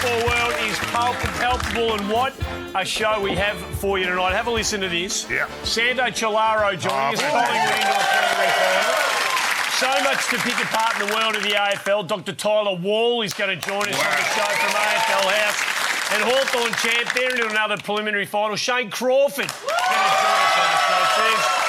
football world is palpable, and what a show we have for you tonight. Have a listen to this. Yeah. Sando Chilaro joining us, Collingwood into a preliminary final. So much to pick apart in the world of the AFL. Dr. Tyler Wall is going to join us on the show from AFL House. And Hawthorn champ, they're into another preliminary final. Shane Crawford is going to join us on the show.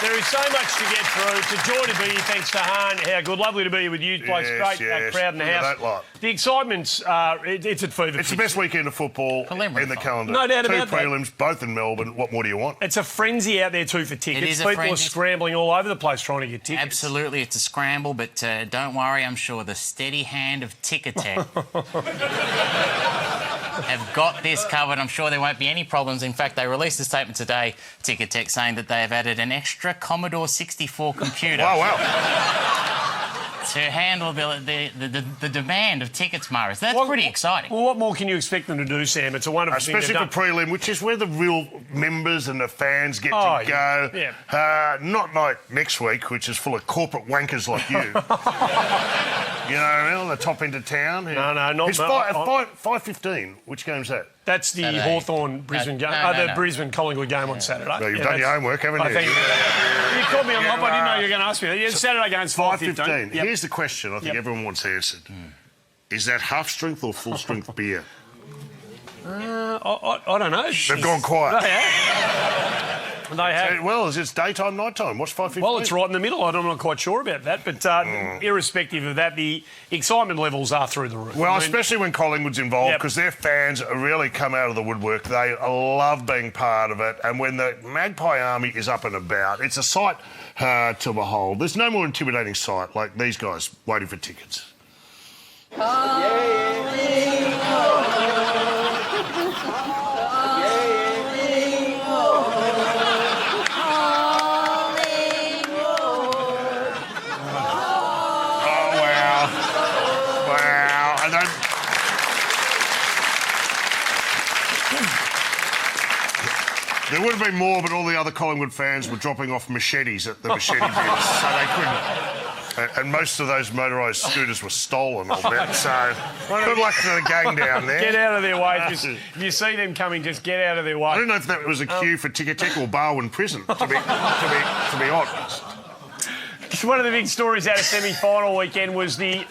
There is so much to get through. It's a joy to be here. Thanks to Hahn. How good. Lovely to be here with you. Place great crowd in the house. The excitement's it's at fever. It's the best weekend of football in the calendar. No doubt about that. 2 prelims, both in Melbourne. What more do you want? It's a frenzy out there too for tickets. It is People are scrambling all over the place trying to get tickets. Absolutely, it's a scramble, but don't worry. I'm sure the steady hand of Chit-Chat have got this covered. I'm sure there won't be any problems. In fact, they released a statement today, Chit-Chat, saying that they have added an extra Commodore 64 computer. Oh, wow. To handle the demand of tickets, Morris. That's pretty exciting. Well, what more can you expect them to do, Sam? It's a wonderful thing. Especially for prelim, which is where the real members and the fans get to go. Yeah. Not like next week, which is full of corporate wankers like you. You know, on the top end of town. No, not... It's 5:15. Which game's that? That's the Hawthorn-Brisbane game. The Brisbane-Collingwood game on Saturday. No, you've done your homework, haven't you? You caught me on top. I didn't know you were going to ask me that. Yeah, Saturday game's 5:15. Yep. Here's the question I think everyone wants answered. Is that half-strength or full-strength beer? I don't know. They've gone quiet. They have. Well, is it daytime, nighttime? What's 5:15? Well, it's right in the middle. I'm not quite sure about that. But irrespective of that, the excitement levels are through the roof. Well, especially when Collingwood's involved, because their fans really come out of the woodwork. They love being part of it. And when the Magpie Army is up and about, it's a sight to behold. There's no more intimidating sight like these guys waiting for tickets. There would have been more, but all the other Collingwood fans were dropping off machetes at the machete bins, so they couldn't. And most of those motorised scooters were stolen, I'll bet. So good luck to the gang down there. Get out of their way. If you see them coming, just get out of their way. I don't know if that was a queue for Ticketek or Barwon Prison, to be honest. One of the big stories out of semi-final weekend was the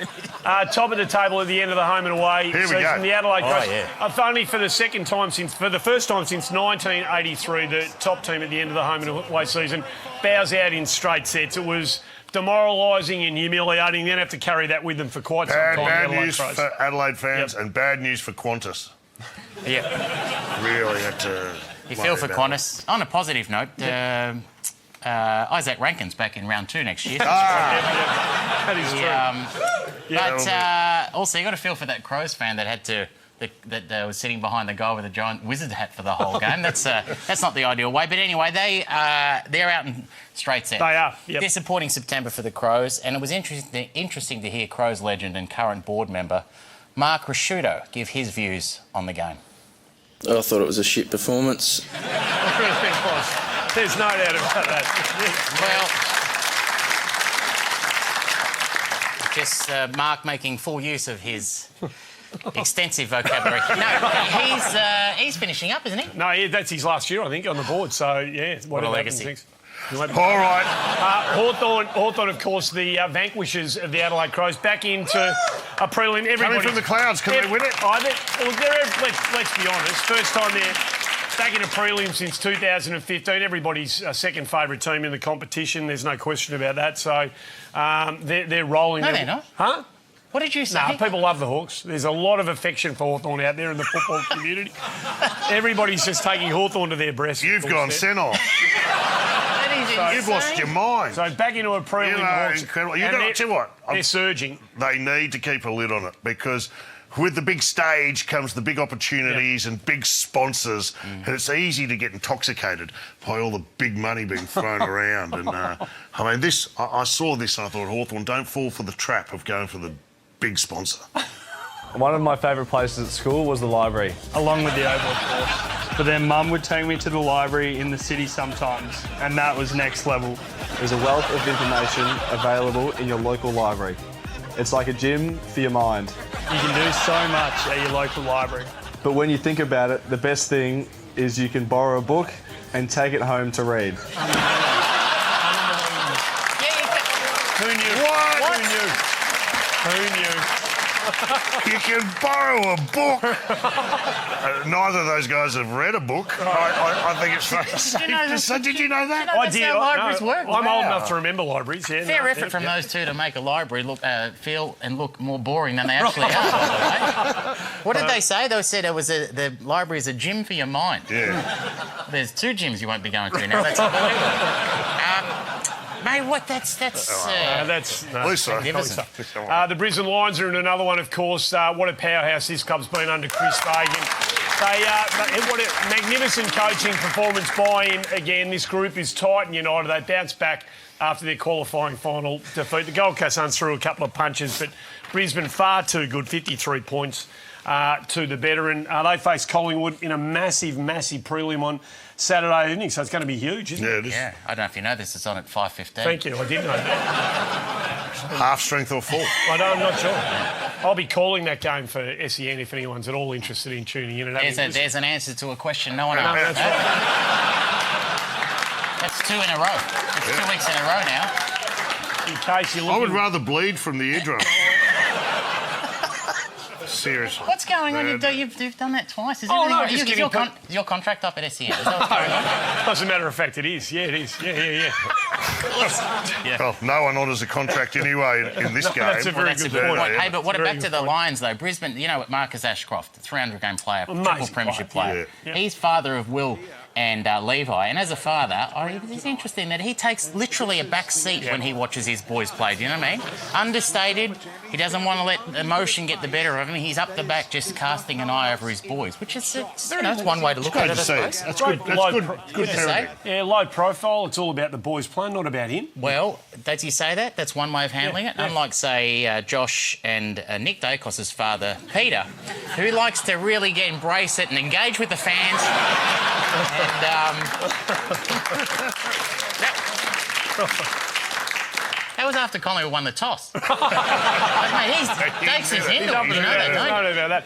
top of the table at the end of the home and away season. The Adelaide Crows. Only for the first time since 1983, the top team at the end of the home and away season bows out in straight sets. It was demoralising and humiliating. Then have to carry that with them for quite some time. Bad news for Adelaide fans and bad news for Qantas. Yeah. Really had to. You feel for Qantas. On a positive note. Isaac Rankin's back in round 2 next year. That is true. But also, you got to feel for that Crows fan that had to that was sitting behind the goal with a giant wizard hat for the whole game. That's not the ideal way. But anyway, they're out in straight set. They are. Yep. Disappointing September for the Crows, and it was interesting to hear Crows legend and current board member Mark Rasciuto give his views on the game. I thought it was a shit performance. There's no doubt about that. Well, just Mark making full use of his extensive vocabulary. No, he's finishing up, isn't he? No, that's his last year, I think, on the board. So, yeah. What a legacy. All right. Hawthorn, of course, the vanquishers of the Adelaide Crows, back into a prelim. Coming from the clouds, can they win it? Let's be honest. First time they're back in a prelim since 2015. Everybody's second favourite team in the competition. There's no question about that. So they're rolling. No, they're not. Huh? What did you say? No, people love the Hawks. There's a lot of affection for Hawthorn out there in the football community. Everybody's just taking Hawthorn to their breast. You've gone sent-off. You've lost your mind. So back into a prelim. Hawks. Incredible. Tell you what. They're surging. They need to keep a lid on it because with the big stage comes the big opportunities and big sponsors, and it's easy to get intoxicated by all the big money being thrown around. And I mean, I saw this and I thought, Hawthorn, don't fall for the trap of going for the big sponsor. One of my favourite places at school was the library, along with the Oval, of course. But then Mum would take me to the library in the city sometimes, and that was next level. There's a wealth of information available in your local library. It's like a gym for your mind. You can do so much at your local library. But when you think about it, the best thing is you can borrow a book and take it home to read. Who knew? What? Who knew? You can borrow a book. Neither of those guys have read a book. I think it's safe to say. Did you know that? That's how libraries work. I'm old enough to remember libraries. Yeah, Fair effort from those two to make a library feel and look more boring than they actually are. By the way. What did they say? They said the library is a gym for your mind. Yeah. There's 2 gyms you won't be going to now. That's unbelievable. Mate, what? That's Lisa. magnificent. The Brisbane Lions are in another one, of course. What a powerhouse this club's been under Chris Fagan. What a magnificent coaching performance by him. Again, this group is tight and united. They bounced back after their qualifying final defeat. The Gold Coast Suns threw a couple of punches, but Brisbane far too good, 53 points to the better. And they face Collingwood in a massive, massive prelim on Saturday evening, so it's going to be huge, isn't it? Yeah, it is. Yeah, I don't know if you know this. It's on at 5:15. Thank you, I did know that. Half strength or full? I'm not sure. I'll be calling that game for SEN if anyone's at all interested in tuning in. There's an answer to a question no one asked. That's right. That's 2 in a row. It's 2 weeks in a row now. In case you're I looking... would rather bleed from the eardrum. Seriously. What's going on? You've done that twice. Is your contract up at SEN? Is that what's going on? As a matter of fact, it is. Yeah, it is. Yeah. Well, no one honours a contract anyway in this game. That's a very good point. Yeah. Hey, but back to the Lions, though. Brisbane, you know, Marcus Ashcroft, the 300-game player, triple premiership player. Yeah. He's father of Will and Levi. And as a father, it's interesting that he takes literally a back seat when he watches his boys play. Do you know what I mean? Understated. He doesn't want to let emotion get the better of him. He's up the back just casting an eye over his boys, which is it's one way to look at it, I suppose. That's good. That's good to say. Yeah, low profile. It's all about the boys playing, not about him. Well, does he say that? That's one way of handling it. Unlike, say, Josh and Nick Dacos's father, Peter, who likes to really embrace it and engage with the fans. That was after Collingwood won the toss. Mate, Dake's his in. You know that, don't you? About that.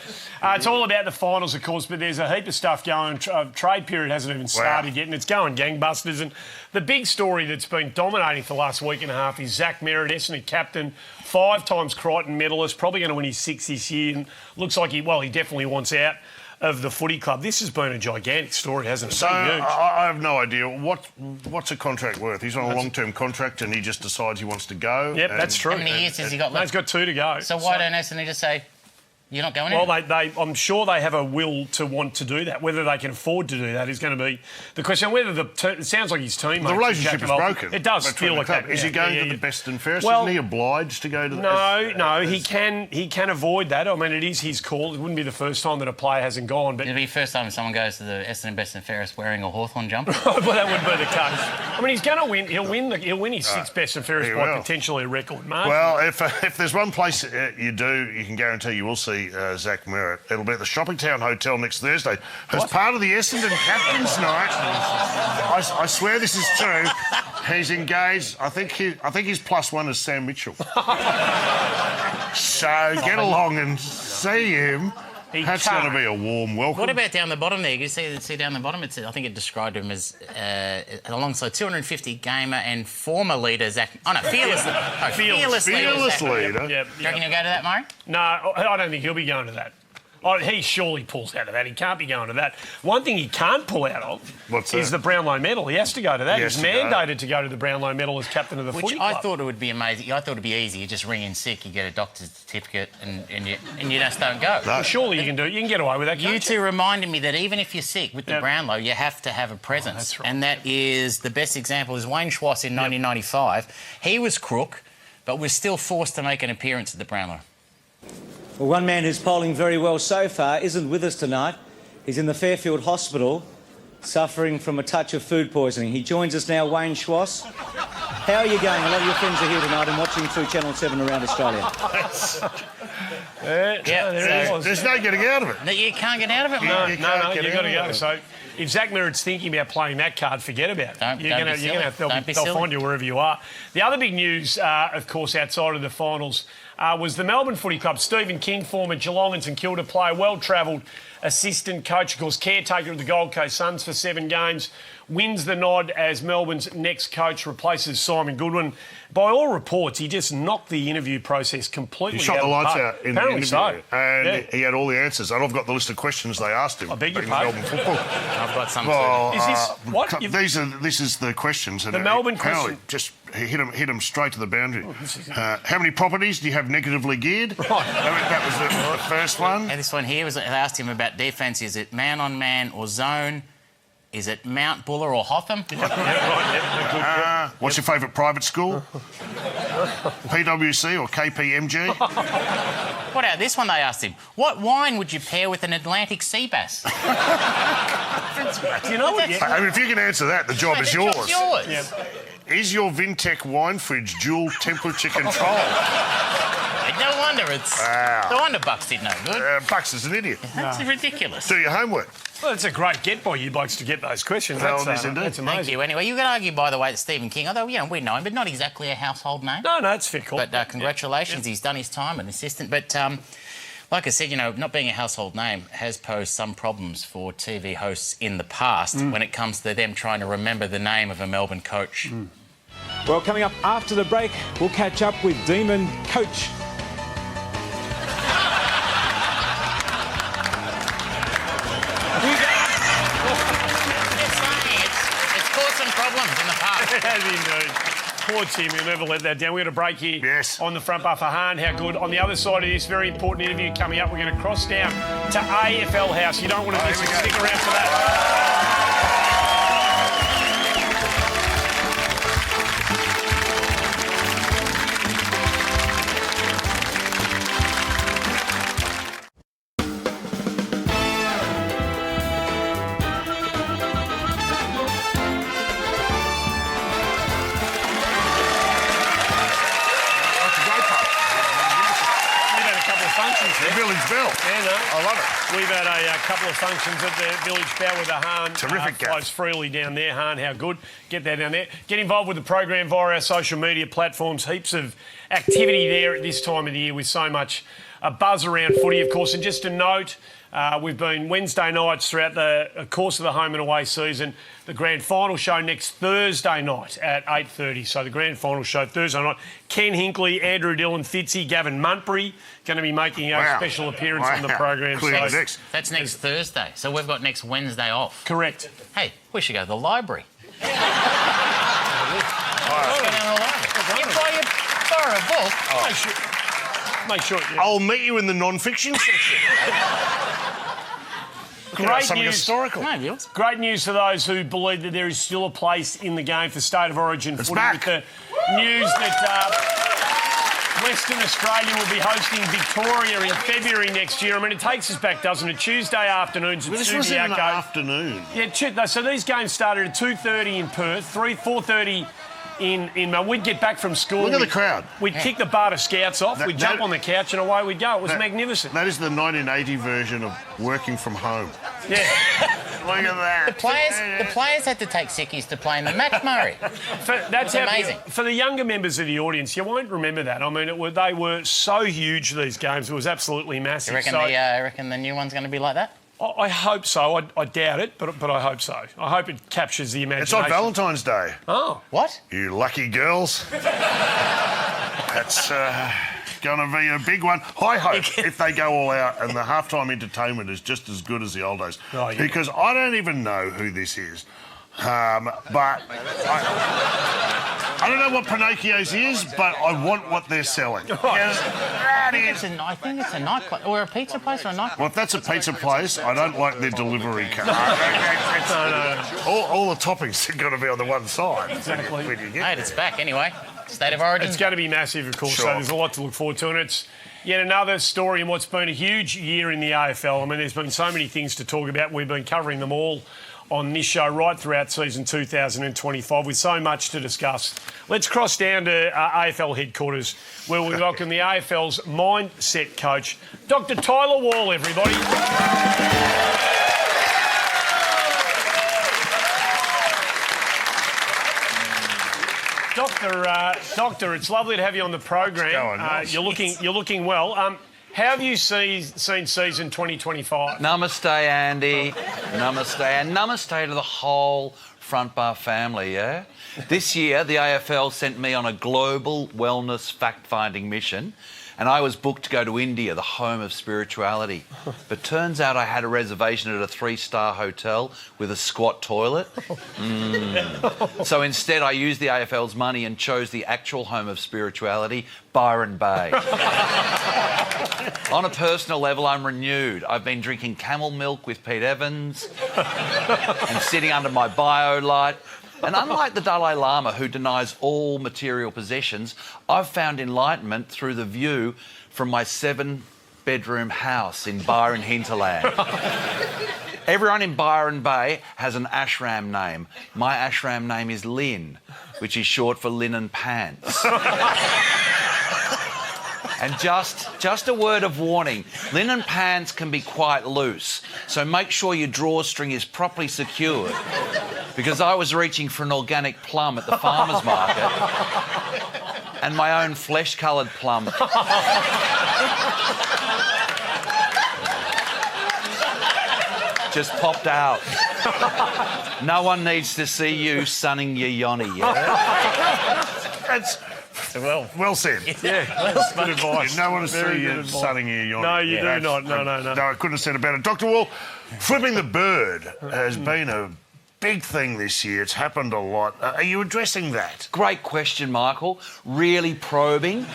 It's all about the finals, of course, but there's a heap of stuff going. Trade period hasn't even started yet, and it's going gangbusters. And the big story that's been dominating for the last week and a half is Zach Merritt, Essendon captain, 5 times Crichton medalist, probably going to win his 6th this year, and looks like he definitely wants out of the footy club. This has been a gigantic story, hasn't it? So I have no idea. What's a contract worth? He's on a long-term contract and he just decides he wants to go. Yep, that's true. How many years has he got left? He's got 2 to go. So why don't Essendon just say, you're not going Well, in? I'm sure they have a will to want to do that. Whether they can afford to do that is going to be the question. Whether it sounds like his team. The relationship is broken. It does feel like that. Is he going to the best and fairest? Well, Isn't he obliged to go to the No, he can avoid that. I mean, it is his call. It wouldn't be the first time that a player hasn't gone. But It'll be the first time someone goes to the Essendon Best and Fairest wearing a Hawthorn jumper. well, that would be the case. I mean, he's going to win. He'll win his 6th Best and Fairest by potentially a record margin. Well, if there's one place you can guarantee you will see Zach Merritt. It'll be at the Shoppingtown Hotel next Thursday as part of the Essendon Captain's Night. I swear this is true. He's engaged. I think his +1 is Sam Mitchell. So get along and see him. That's going to be a warm welcome. What about down the bottom there? You see down the bottom? I think it described him as alongside 250 gamer and former leader Zach. Oh no, fearless leader. Yep. Do you reckon he'll go to that, Murray? No, I don't think he'll be going to that. He surely pulls out of that. He can't be going to that. One thing he can't pull out of is the Brownlow medal. He has to go to that. He's mandated to go to the Brownlow medal as captain of the footy club. I thought it would be amazing. I thought it would be easy. You just ring in sick, you get a doctor's certificate, and you just don't go. No. Well, surely you can do it. You can get away with that. You two reminded me that even if you're sick with the Brownlow, you have to have a presence. That's right. And that is the best example is Wayne Schwass in 1995. He was crook, but was still forced to make an appearance at the Brownlow. Well, one man who's polling very well so far isn't with us tonight. He's in the Fairfield Hospital, suffering from a touch of food poisoning. He joins us now, Wayne Schwass. How are you going? A lot of your friends are here tonight and watching through Channel 7 around Australia. There's no getting out of it. No, you can't get out of it, mate. No, you've got to go. So if Zach Merritt's thinking about playing that card, forget about it. They'll find you wherever you are. The other big news, of course, outside of the finals, was the Melbourne Footy Club. Stephen King, former Geelong and St Kilda player, well-travelled assistant coach, of course, caretaker of the Gold Coast Suns for 7 games, wins the nod as Melbourne's next coach, replaces Simon Goodwin. By all reports, he just knocked the interview process completely He shot the lights out in the Apparently interview. so. And he had all the answers. And I've got the list of questions they asked him. I beg your in pardon? Melbourne football. I've got some. Well, Is this what? This is the questions. And The Melbourne apparently question. Just he hit him straight to the boundary. How many properties do you have negatively geared? Right. That was the first one. And this one here was, they asked him about defence. Is it man-on-man or zone? Is it Mount Buller or Hotham? What's your favourite private school? PwC or KPMG? What about this one they asked him? What wine would you pair with an Atlantic sea bass? Do you know what? I mean, if you can answer that, the job is yours. yours. Yeah. Is your Vintec wine fridge dual temperature control? No wonder no wonder Bucks did no good. Bucks is an idiot. That's ridiculous. Do your homework. Well, it's a great get by you blokes to get those questions. Well, That's, it is indeed. that's amazing. Thank you. Anyway, you could argue, by the way, that Stephen King, although, we know him, but not exactly a household name. No, it's fair call. But congratulations, he's done his time, an assistant. But like I said, not being a household name has posed some problems for TV hosts in the past when it comes to them trying to remember the name of a Melbourne coach. Well, coming up after the break, we'll catch up with Demon Coach. It's caused some problems in the past. It has indeed. Poor Tim, we'll never let that down. We've got a break here on the front bar for Han. How good. On the other side of this very important interview coming up, we're going to cross down to AFL House. You don't want to miss it. Stick around for that. The Village Bell. Yeah, no. I love it. We've had a couple of functions at the Village Bell with the Han. Terrific gaff. Flows freely down there. Han, how good. Get that down there. Get involved with the program via our social media platforms. Heaps of activity there at this time of the year with so much buzz around footy, of course. And just a note, we've been Wednesday nights throughout the course of the home and away season. The grand final show next Thursday night at 8:30. So the grand final show Thursday night. Ken Hinkley, Andrew Dillon, Fitzy, Gavin Muntbury going to be making a special appearance on the program. Clear So, next. That's next Thursday, so we've got next Wednesday off. correct. Hey, we should go to the library. Let's go down to the library. You borrow a book. Make sure. Yeah. I'll meet you in the non-fiction section. Great Something news. historical. No, Bills. Great news to those who believe that there is still a place in the game for State of Origin footy. back. With the news that Western Australia will be hosting Victoria in February next year. I mean, it takes us back, doesn't it? Tuesday afternoons at This was in the Subiaco. afternoon. Yeah, so these games started at 2:30 in Perth, 4:30 in Melbourne. We'd get back from school. Look at the crowd. We'd kick the Barter Scouts off. We'd jump on the couch and away we'd go. It was magnificent. That is the 1980 version of working from home. Yeah. Look at that. The players had to take sickies to play in the McMurray. That's amazing. For the younger members of the audience, you won't remember that. I mean, they were so huge, these games. It was absolutely massive. You reckon, So, reckon the new one's going to be like that? I hope so. I doubt it, but I hope so. I hope it captures the imagination. It's on Valentine's Day. Oh. What? You lucky girls. That's going to be a big one. I hope if they go all out and the halftime entertainment is just as good as the old days. Oh, yeah. Because I don't even know who this is. But I don't know what Pinocchio's is, but I want what they're selling. Yes, that is. I think it's a nightclub or a pizza place or a nightclub. Well, if that's a pizza place, I don't like their delivery car. All the toppings are going to be on the one side. Exactly. When you get Hey, it's back anyway. State of Origin. It's going to be massive, of course, Sure. so there's a lot to look forward to, and it's yet another story in what's been a huge year in the AFL. I mean, there's been so many things to talk about. We've been covering them all on this show right throughout season 2025 with so much to discuss. Let's cross down to AFL headquarters where we welcome the AFL's mindset coach, Dr. Tyler Wall, everybody. Doctor, Doctor, it's lovely to have you on the program. You're looking well. How have you seen season 2025? Namaste, Andy. Namaste. And namaste to the whole front bar family, yeah? This year, the AFL sent me on a global wellness fact-finding mission, and I was booked to go to India, the home of spirituality. But turns out I had a reservation at a 3-star hotel with a squat toilet. So instead, I used the AFL's money and chose the actual home of spirituality, Byron Bay. On a personal level, I'm renewed. I've been drinking camel milk with Pete Evans and sitting under my bio light. And unlike the Dalai Lama, who denies all material possessions, I've found enlightenment through the view from my 7-bedroom house in Byron hinterland. Everyone in Byron Bay has an ashram name. My ashram name is Lynn, which is short for linen pants. And just a word of warning, linen pants can be quite loose, so make sure your drawstring is properly secured, because I was reaching for an organic plum at the farmer's market and my own flesh-coloured plum just popped out. No one needs to see you sunning your yoni, yeah? That's well said. Yeah, that's good advice. No one to see you sunning your yoni. No, you do not. No. No, I couldn't have said it better. Dr. Wall, flipping the bird has been a big thing this year. It's happened a lot. Are you addressing that? Great question, Michael. Really probing.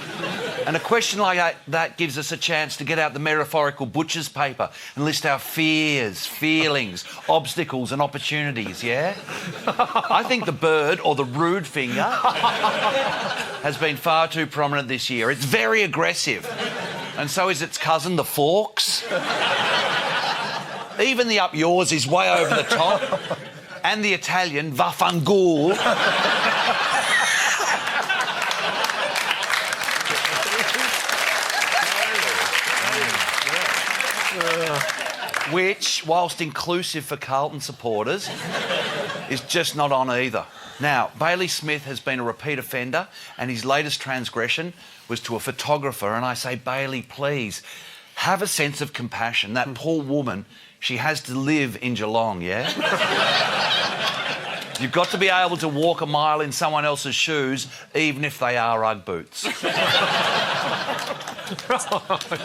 And a question like that gives us a chance to get out the metaphorical butcher's paper and list our fears, feelings, obstacles and opportunities, yeah? I think the bird, or the rude finger, has been far too prominent this year. It's very aggressive. And so is its cousin, the forks. Even the up yours is way over the top. And the Italian, vaffanculo. Which, whilst inclusive for Carlton supporters, is just not on either. Now, Bailey Smith has been a repeat offender, and his latest transgression was to a photographer, and I say, Bailey, please, have a sense of compassion. That poor woman, she has to live in Geelong, yeah? You've got to be able to walk a mile in someone else's shoes, even if they are Ugg boots.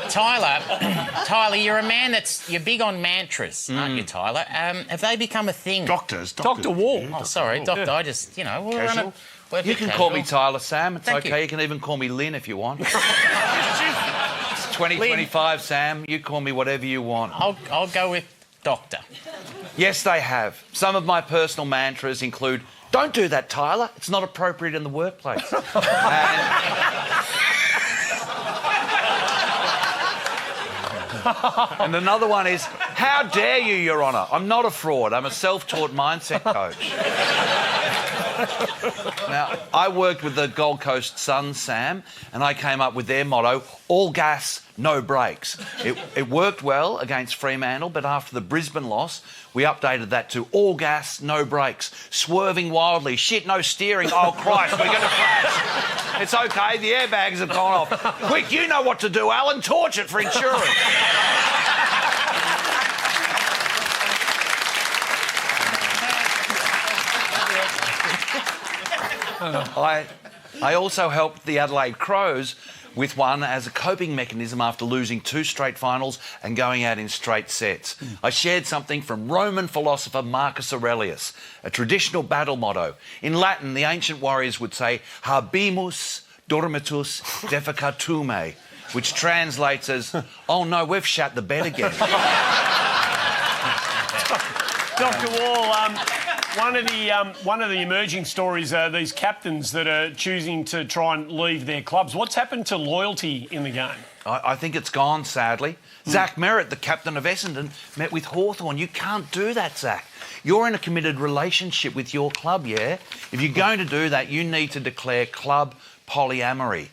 Tyler, you're a man you're big on mantras, aren't you, Tyler? Have they become a thing? Dr. Wall. Oh, sorry, Doctor. I just, we're on a... You can call me Tyler, Sam. It's Thank okay. you. You can even call me Lynn if you want. It's 2025, Sam. You call me whatever you want. I'll go with Doctor. Yes, they have. Some of my personal mantras include, don't do that, Tyler. It's not appropriate in the workplace. And another one is, how dare you, Your Honour? I'm not a fraud. I'm a self-taught mindset coach. Now, I worked with the Gold Coast Suns, Sam, and I came up with their motto, all gas, no brakes. It worked well against Fremantle, but after the Brisbane loss, we updated that to all gas, no brakes. Swerving wildly, shit, no steering, oh Christ, we're going to crash. It's okay, the airbags have gone off. Quick, you know what to do, Alan, torch it for insurance. I also helped the Adelaide Crows with one as a coping mechanism after losing 2 straight finals and going out in straight sets. I shared something from Roman philosopher Marcus Aurelius, a traditional battle motto. In Latin, the ancient warriors would say, habemus dormitus defecatume, which translates as, oh no, we've shut the bed again. Dr. Wall, one of the emerging stories are these captains that are choosing to try and leave their clubs. What's happened to loyalty in the game? I think it's gone, sadly. Zach Merritt, the captain of Essendon, met with Hawthorn. You can't do that, Zach. You're in a committed relationship with your club, yeah? If you're going to do that, you need to declare club polyamory.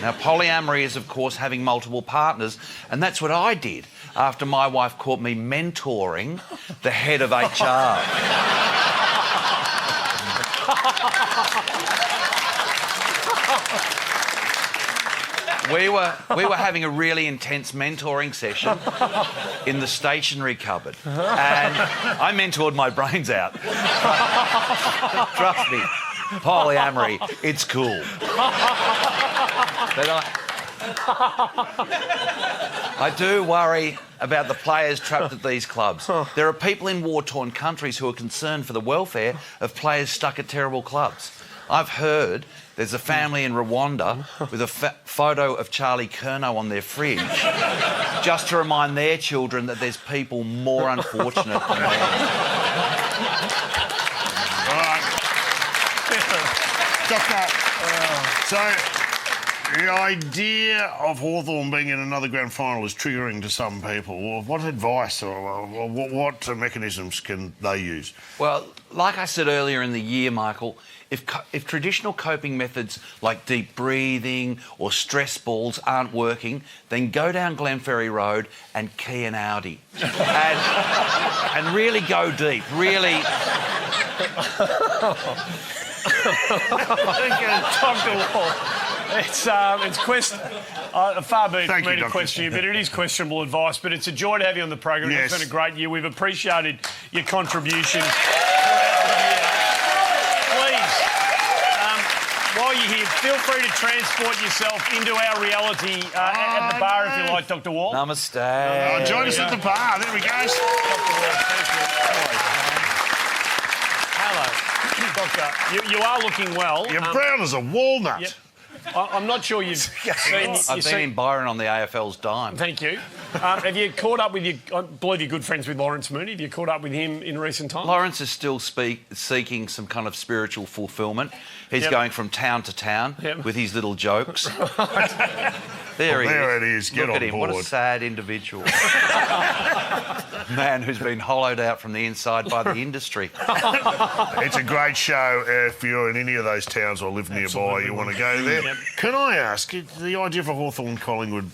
Now, polyamory is, of course, having multiple partners, and that's what I did after my wife caught me mentoring the head of HR. We were having a really intense mentoring session in the stationery cupboard, and I mentored my brains out. Trust me, polyamory, it's cool. But I do worry about the players trapped at these clubs. There are people in war-torn countries who are concerned for the welfare of players stuck at terrible clubs. I've heard there's a family in Rwanda with a photo of Charlie Curnow on their fridge just to remind their children that there's people more unfortunate than them. All right. So, the idea of Hawthorn being in another grand final is triggering to some people. Well, what advice or what mechanisms can they use? Well, like I said earlier in the year, Michael, if traditional coping methods like deep breathing or stress balls aren't working, then go down Glenferrie Road and key an Audi. and really go deep, really... Dr. Wall. It's far be it from me to question you, but it is questionable advice. But it's a joy to have you on the program. Yes. It's been a great year. We've appreciated your contribution throughout the year. Please, while you're here, feel free to transport yourself into our reality at the bar if you like, Dr. Wall. Namaste. Join us at the bar. There we go. Dr. Wall, thank you. Hello. Doctor, you are looking well. You're brown as a walnut. Yep. I'm not sure you've seen... I've been in Byron on the AFL's dime. Thank you. Have you caught up with I believe you're good friends with Lawrence Mooney. Have you caught up with him in recent times? Lawrence is still seeking some kind of spiritual fulfilment. He's going from town to town with his little jokes. There it is. Get Look on at him. board. What a sad individual. Man who's been hollowed out from the inside by the industry. It's a great show. If you're in any of those towns or live nearby, you want to go there. Yep. Can I ask, the idea of a Hawthorn-Collingwood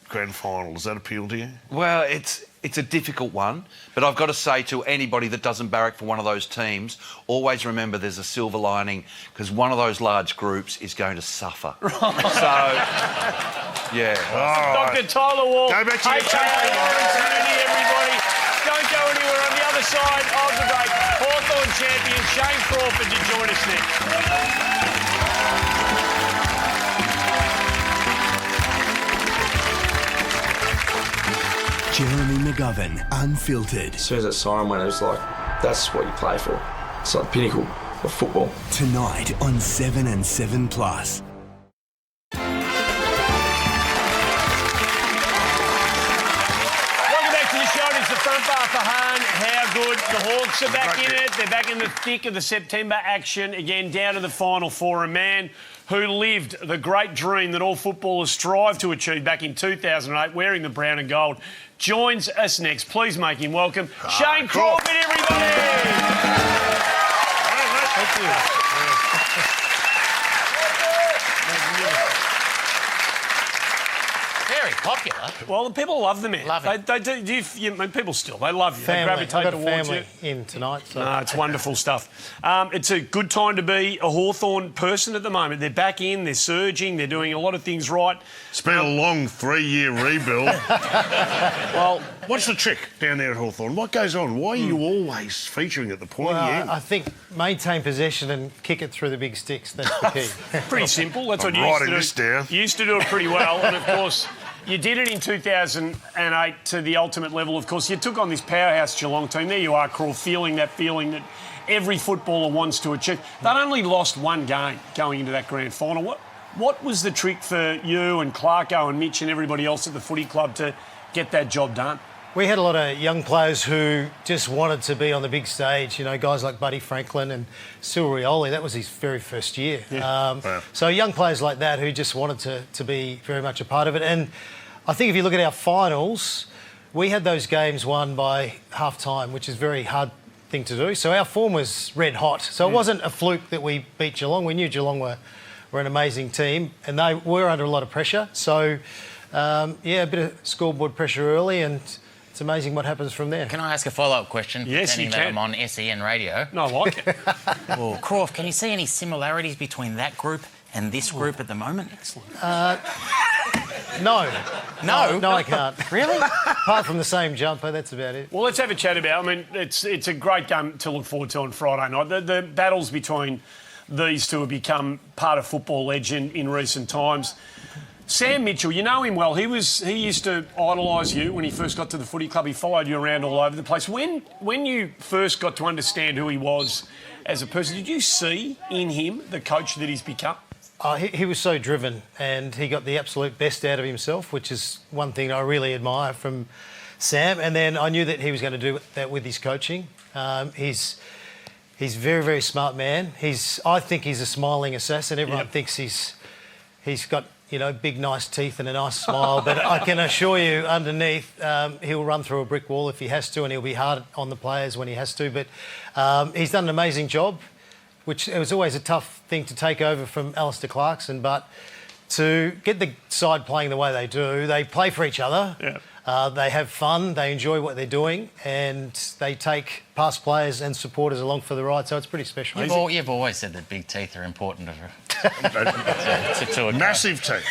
grand final, does that appeal to you? Well, it's a difficult one, but I've got to say to anybody that doesn't barrack for one of those teams, always remember there's a silver lining because one of those large groups is going to suffer. So, yeah. All Dr. Tyler Wall. Go back to your AKA Lawrence Mooney, everybody. Don't go anywhere. On the other side of the break, Hawthorn champion Shane Crawford to join us next. Jeremy McGovern, Unfiltered. As soon as that siren went, it was like, that's what you play for. It's like the pinnacle of football. Tonight on 7 and 7 Plus. Welcome back to the show. It's the front bar for Hahn. How good. The Hawks are back in it. They're back in the thick of the September action. Again, down to the final four. A man who lived the great dream that all footballers strive to achieve back in 2008, wearing the brown and gold, joins us next. Please make him welcome. Shane Crawford, everybody! Thank you. Very popular. Well, the people love the man. Love him. They do. People still, they love you. They gravitate I've got towards family you. in tonight. So. No, it's wonderful stuff. It's a good time to be a Hawthorn person at the moment. They're back in, they're surging, they're doing a lot of things right. It's been a long 3-year rebuild. Well, what's the trick down there at Hawthorn? What goes on? Why are you always featuring at the pointy end? I think maintain possession and kick it through the big sticks. That's the key. Pretty simple. That's what I'm you used to writing do. this down. You used to do it pretty well, and of course, you did it in 2008 to the ultimate level. Of course, you took on this powerhouse Geelong team. There you are, Crawl, feeling that every footballer wants to achieve. They'd only lost one game going into that grand final. What was the trick for you and Clarko and Mitch and everybody else at the footy club to get that job done? We had a lot of young players who just wanted to be on the big stage. You know, guys like Buddy Franklin and Sil Rioli. That was his very first year. Yeah. So young players like that who just wanted to be very much a part of it. And I think if you look at our finals, we had those games won by half-time, which is a very hard thing to do. So our form was red hot. So it wasn't a fluke that we beat Geelong. We knew Geelong were an amazing team and they were under a lot of pressure. So, a bit of scoreboard pressure early and it's amazing what happens from there. Can I ask a follow-up question? Yes, you Pretending that can. I'm on SEN radio. No, I like it. Well, Croft, can you see any similarities between that group and this group at the moment? Excellent. No. No, I can't. Really? Apart from the same jumper, that's about it. Well, let's have a chat about. I mean, it's a great game to look forward to on Friday night. The battles between these two have become part of football legend in recent times. Sam Mitchell, you know him well. He used to idolise you when he first got to the footy club. He followed you around all over the place. When you first got to understand who he was as a person, did you see in him the coach that he's become? He was so driven, and he got the absolute best out of himself, which is one thing I really admire from Sam. And then I knew that he was going to do that with his coaching. He's a very, very smart man. I think he's a smiling assassin. Everyone thinks he's got, you know, big, nice teeth and a nice smile. But I can assure you, underneath, he'll run through a brick wall if he has to, and he'll be hard on the players when he has to. But he's done an amazing job, which it was always a tough thing to take over from Alistair Clarkson. But to get the side playing the way they do, they play for each other. Yeah. They have fun, they enjoy what they're doing, and they take past players and supporters along for the ride, so it's pretty special. You've always said that big teeth are important to a Massive teeth.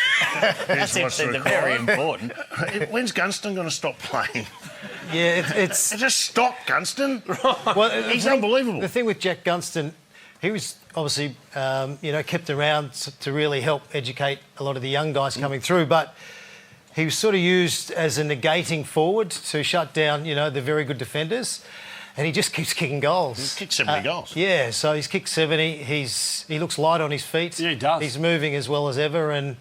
Massive teeth are very important. When's Gunston going to stop playing? Yeah, it's... Just stop, Gunston. Well, he's unbelievable. The thing with Jack Gunston, he was obviously, kept around to really help educate a lot of the young guys coming through, but he was sort of used as a negating forward to shut down, the very good defenders, and he just keeps kicking goals. He's kicked 70 goals. Yeah, so he's kicked 70. He looks light on his feet. Yeah, he does. He's moving as well as ever, and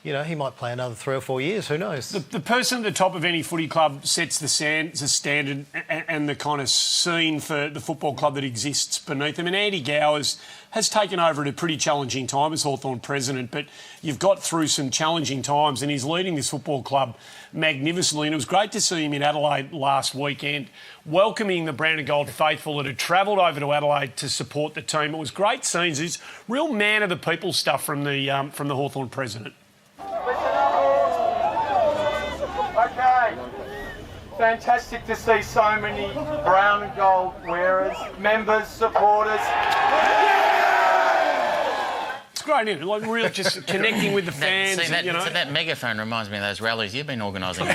he might play another 3 or 4 years. Who knows? The person at the top of any footy club sets the standard and the kind of scene for the football club that exists beneath them. And Andy Gowers has taken over at a pretty challenging time as Hawthorn president, but you've got through some challenging times and he's leading this football club magnificently. And it was great to see him in Adelaide last weekend, welcoming the brown and gold faithful that had travelled over to Adelaide to support the team. It was great scenes. It's real man of the people stuff from the Hawthorn president. Okay, fantastic to see so many brown and gold wearers, members, supporters. It's great, isn't it? Like, really just connecting with the fans. That megaphone reminds me of those rallies you've been organising.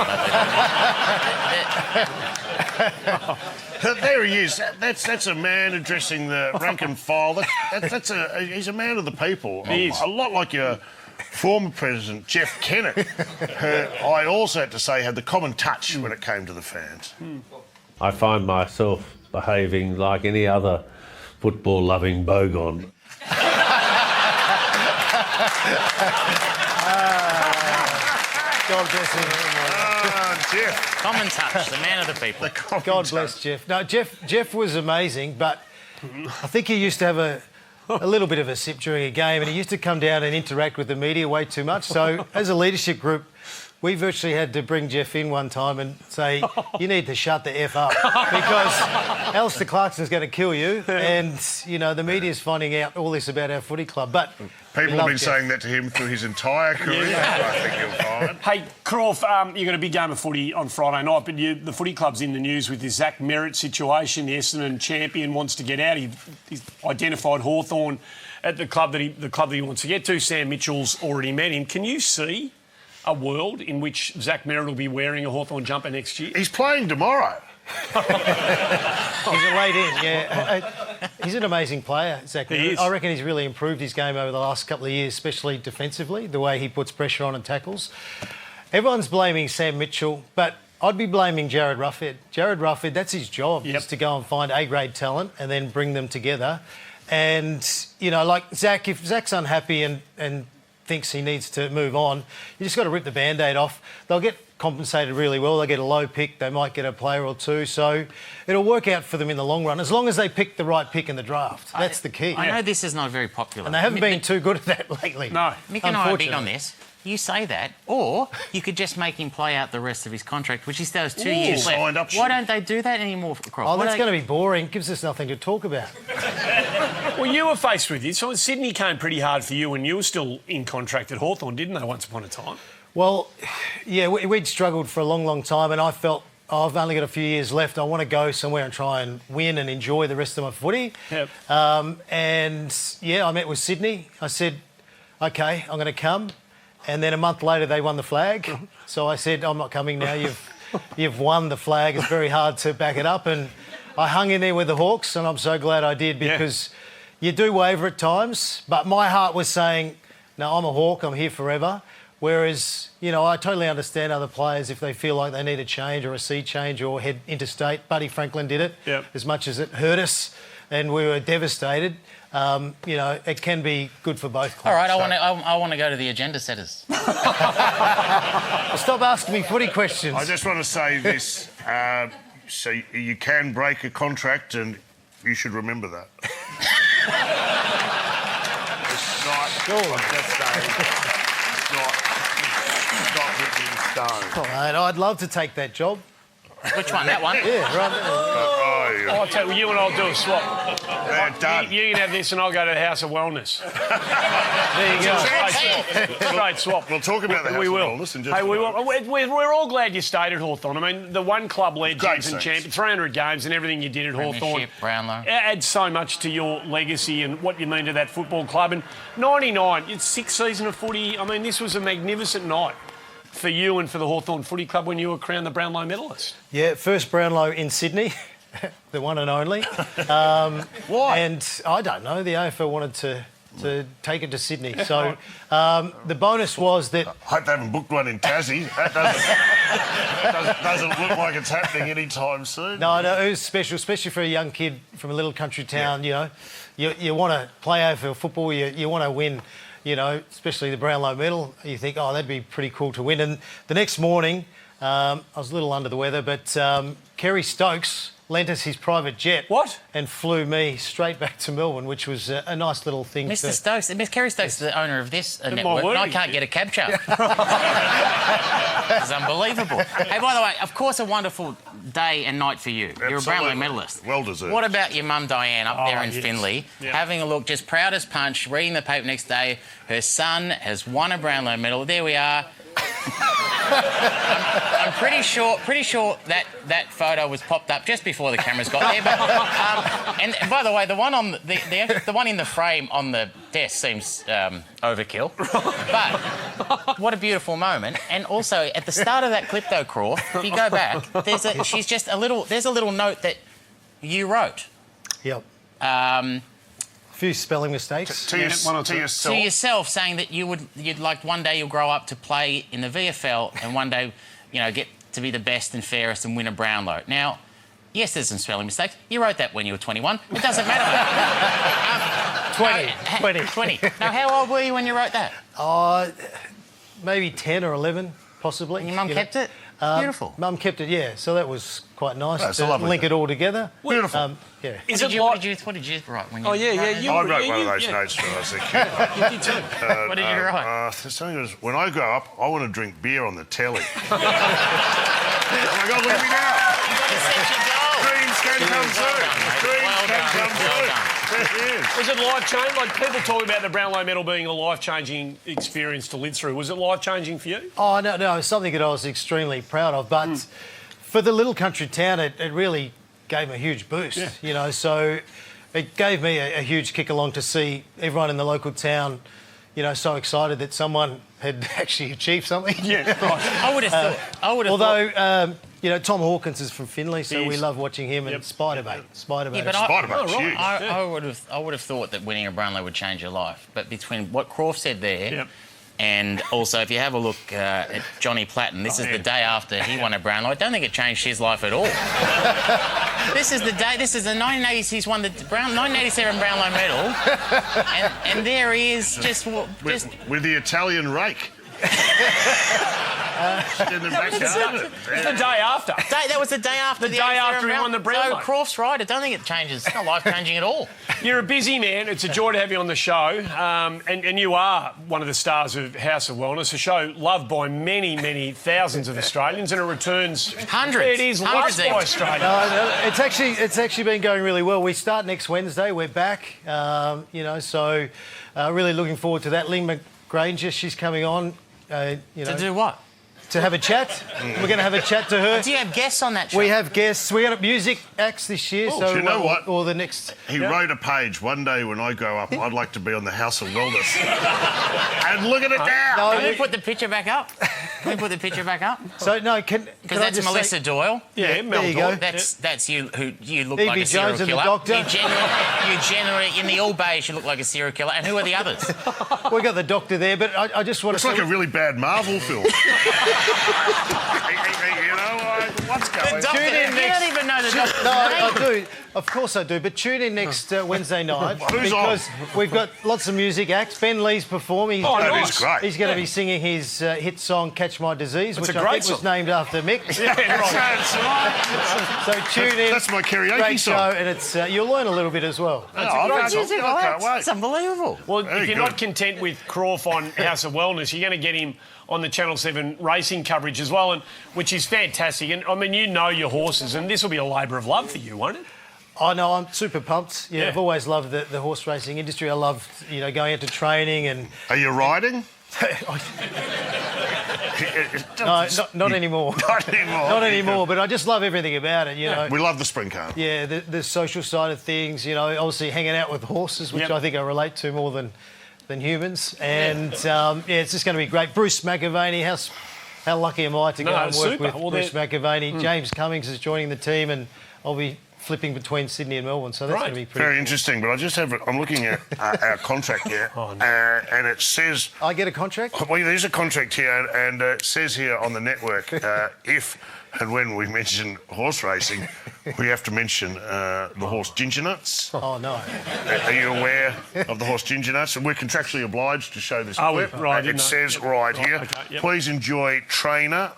There he is. That's a man addressing the rank and file. He's a man of the people. He is. A lot like your former president, Jeff Kennett, who I also had to say had the common touch when it came to the fans. I find myself behaving like any other football-loving bogon. God bless him. Jeff. Common touch, the man of the people. God bless Jeff. No, Jeff was amazing, but I think he used to have a little bit of a sip during a game, and he used to come down and interact with the media way too much. So as a leadership group, we virtually had to bring Jeff in one time and say, you need to shut the F up because Alistair Clarkson's going to kill you, and, the media's finding out all this about our footy club. But people have been saying that to him through his entire career. I think he'll find. Hey, Croft, you got a big game of footy on Friday night, but the footy club's in the news with this Zach Merritt situation. The Essendon champion wants to get out. He's identified Hawthorn at the club that he wants to get to. Sam Mitchell's already met him. Can you see a world in which Zach Merritt will be wearing a Hawthorn jumper next year? He's playing tomorrow. He's a late in, yeah. He's an amazing player, Zach Merritt. He is. I reckon he's really improved his game over the last couple of years, especially defensively, the way he puts pressure on and tackles. Everyone's blaming Sam Mitchell, but I'd be blaming Jared Ruffhead. Jared Ruffhead, that's his job, is to go and find A-grade talent and then bring them together. And, like Zach, if Zach's unhappy and thinks he needs to move on, you just got to rip the Band-Aid off. They'll get compensated really well. They get a low pick. They might get a player or two. So it'll work out for them in the long run, as long as they pick the right pick in the draft. That's the key. I know this is not very popular. And they haven't been too good at that lately. No. Mick and I are big on this. You say that, or you could just make him play out the rest of his contract, which he still has 2 years left. Why don't they do that anymore, Croft? Oh, that's going to be boring. Gives us nothing to talk about. Well, you were faced with this. So Sydney came pretty hard for you when you were still in contract at Hawthorn, didn't they, once upon a time? Well, yeah, we'd struggled for a long, long time, and I felt, I've only got a few years left. I want to go somewhere and try and win and enjoy the rest of my footy. Yep. I met with Sydney. I said, OK, I'm going to come. And then a month later, they won the flag. So I said, I'm not coming now. You've won the flag. It's very hard to back it up. And I hung in there with the Hawks, and I'm so glad I did because you do waver at times. But my heart was saying, no, I'm a Hawk. I'm here forever. Whereas, you know, I totally understand other players if they feel like they need a change or a sea change or head interstate. Buddy Franklin did it as much as it hurt us and we were devastated. You know, it can be good for both clubs. All right, I want to go to the agenda setters. Stop asking me footy questions. I just want to say this. So you can break a contract and you should remember that. It's not... I'm just saying, it's not written in stone. Oh, mate, I'd love to take that job. Which one? That one? Yeah, right there. I'll tell you, you and I'll do a swap. They're done. You can have this and I'll go to the House of Wellness. There you go. Great swap. We'll talk about the House of Wellness in just Hey, we're all glad you stayed at Hawthorn. I mean, the one club legends and champions, 300 games and everything you did at Hawthorn. Brownlow. Adds so much to your legacy and what you mean to that football club. And 99, it's sixth season of footy. I mean, this was a magnificent night for you and for the Hawthorn Footy Club when you were crowned the Brownlow medalist. Yeah, first Brownlow in Sydney, the one and only. Why? And I don't know, the AFL wanted to take it to Sydney. So the bonus was that... I hope they haven't booked one in Tassie. That doesn't look like it's happening anytime soon. No, it was special, especially for a young kid from a little country town, you know. You want to play AFL football, you want to win. You know, especially the Brownlow medal, you think, oh, that'd be pretty cool to win. And the next morning, I was a little under the weather, but Kerry Stokes lent us his private jet. What? And flew me straight back to Melbourne, which was a nice little thing. Mr. Stokes, Kerry Stokes is the owner of this network, word. and I can't get a cab charge. It's unbelievable. Hey, by the way, of course, a wonderful day and night for you. You're a Brownlow medalist. Well deserved. What about your mum, Diane, up there in Finley, having a look, just proud as punch, reading the paper next day, her son has won a Brownlow medal. There we are. I'm pretty sure that photo was popped up just before the cameras got there. But, and by the way, the one on the one in the frame on the desk seems overkill. But what a beautiful moment! And also at the start of that clip, though, Croft, if you go back, there's a little note that you wrote. Yep. A few spelling mistakes. To yourself, saying that you'd like one day you'll grow up to play in the VFL and one day, you know, get to be the best and fairest and win a Brownlow. Now, yes, there's some spelling mistakes. You wrote that when you were 21. It doesn't matter. 20. Now, how old were you when you wrote that? Maybe 10 or 11, possibly. Your mum kept it? Beautiful. Mum kept it, yeah. So that was quite nice to link it all together. Beautiful. Yeah. What did you write when you... I wrote one of those notes when I was a kid. You did too. What did you write? Something was, when I grow up, I want to drink beer on the telly. Oh my God, look at me now. Dreams can come true. Dreams can come true. Was it life-changing? Like, people talk about the Brownlow medal being a life-changing experience to live through. Was it life-changing for you? Oh, no, it's something that I was extremely proud of. But for the little country town, it really gave me a huge boost, you know. So it gave me a huge kick along to see everyone in the local town, you know, so excited that someone had actually achieved something. Yeah, right. I would have thought... Although, you know, Tom Hawkins is from Finley, so we love watching him, and Spider-Mate. Yeah, but I would have thought that winning a Brownlow would change your life. But between what Croft said there and also if you have a look at Johnny Platten, this is the day after he won a Brownlow. I don't think it changed his life at all. This is the 1980s, he's won the 1987 Brownlow medal, and there he is just with the Italian rake. In the back garden. It's the day after. That was the day after the day after he won the Brownlow. So Croft's right. I don't think it changes. It's not life-changing at all. You're a busy man. It's a joy to have you on the show. And you are one of the stars of House of Wellness, a show loved by many, many thousands of Australians, and it returns... Hundreds. It is loved by Australians. No, it's actually been going really well. We start next Wednesday. We're back, you know, so really looking forward to that. Lynn McGranger, she's coming on. You know, to do what? to have a chat. We're going to have a chat to her. Do you have guests on that show? We have guests. We're going to music acts this year. Oh, so do you know what? Or the next... He wrote a page, one day when I grow up, I'd like to be on the House of Wellness. And look at it now. Can we put the picture back up? Can we put the picture back up? So, no, Because that's Melissa Doyle. Yeah, there you go. That's you, who you look Evie like a serial Jones and killer. the Doctor. You generally, in the all beige, you look like a serial killer. And who are the others? We got the Doctor there, but I just want It's to... like a really bad Marvel film. You know, what's going on? Tune in next... You don't even know the Doctor's No, name. I do. Of course I do. But tune in next Wednesday night. Who's because we've got lots of music acts. Ben Lee's performing. That is great. He's going to be singing his hit song "Catch My Disease," which a I great think was song. named after Mick. That's right. So tune in. That's my karaoke Great song. show, and it's you'll learn a little bit as well. I can't wait. It's unbelievable. Well, Very if you're good. not content with Croft on House of Wellness, you're going to get him on the Channel 7 racing coverage as well, and which is fantastic. And, I mean, you know your horses, and this will be a labour of love for you, won't it? I know, I'm super pumped. Yeah, Yeah. I've always loved the horse racing industry. I love, going into training and... Are you riding? No, not anymore. Not anymore. Not anymore, but I just love everything about it, We love the spring car. Yeah, the social side of things, obviously hanging out with horses, which I think I relate to more than humans. And, it's just going to be great. Bruce McAvaney, how lucky am I to go and work with Bruce McAvaney. James Cummings is joining the team, and I'll be flipping between Sydney and Melbourne, so that's going to be pretty Very cool. interesting, but I'm looking at our contract here, and it says... I get a contract? Well, there's a contract here, and it says here on the network, if and when we mention horse racing, we have to mention the horse Ginger Nuts. Oh, no. Are you aware of the horse Ginger Nuts? And we're contractually obliged to show this clip. It says right here, please enjoy trainer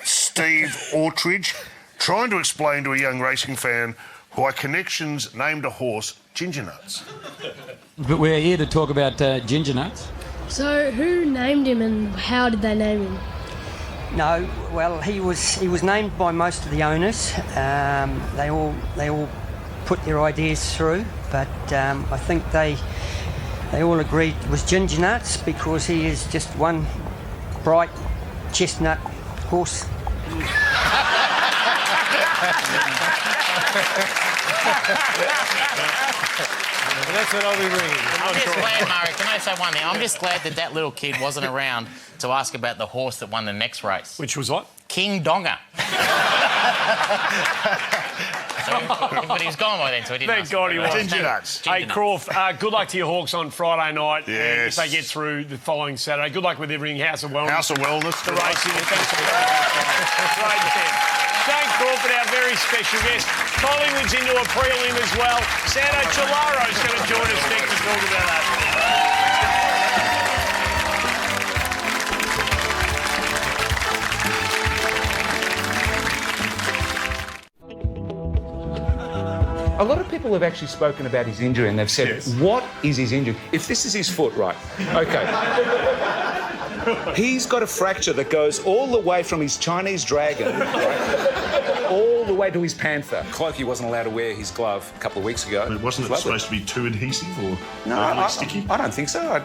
Steve Autridge trying to explain to a young racing fan why Connections named a horse Ginger Nuts. But we're here to talk about Ginger Nuts. So, who named him and how did they name him? No, well, he was named by most of the owners. They all put their ideas through, but I think they all agreed it was Ginger Nuts because he is just one bright chestnut horse. That's what I'll be reading. I'm just glad, Murray, can I say one thing? I'm just glad that little kid wasn't around to ask about the horse that won the next race. Which was what? King Donga. But he was gone by then, so he didn't. Thank God he was. Ginger Nuts. Hey, Croft, good luck to your Hawks on Friday night. Yes. If they get through the following Saturday. Good luck with everything. House of Wellness. House of Wellness. The racing. And thanks for great Ken. Shane Crawford, our very special guest. Collingwood's into a prelim as well. Sando Chalaro's going to join us next to talk about that. A lot of people have actually spoken about his injury and they've said, what is his injury? If this is his foot, right, okay. He's got a fracture that goes all the way from his Chinese dragon, right, all the way to his panther. Clokey wasn't allowed to wear his glove a couple of weeks ago. Wasn't it supposed to be too adhesive or no, sticky? I don't think so.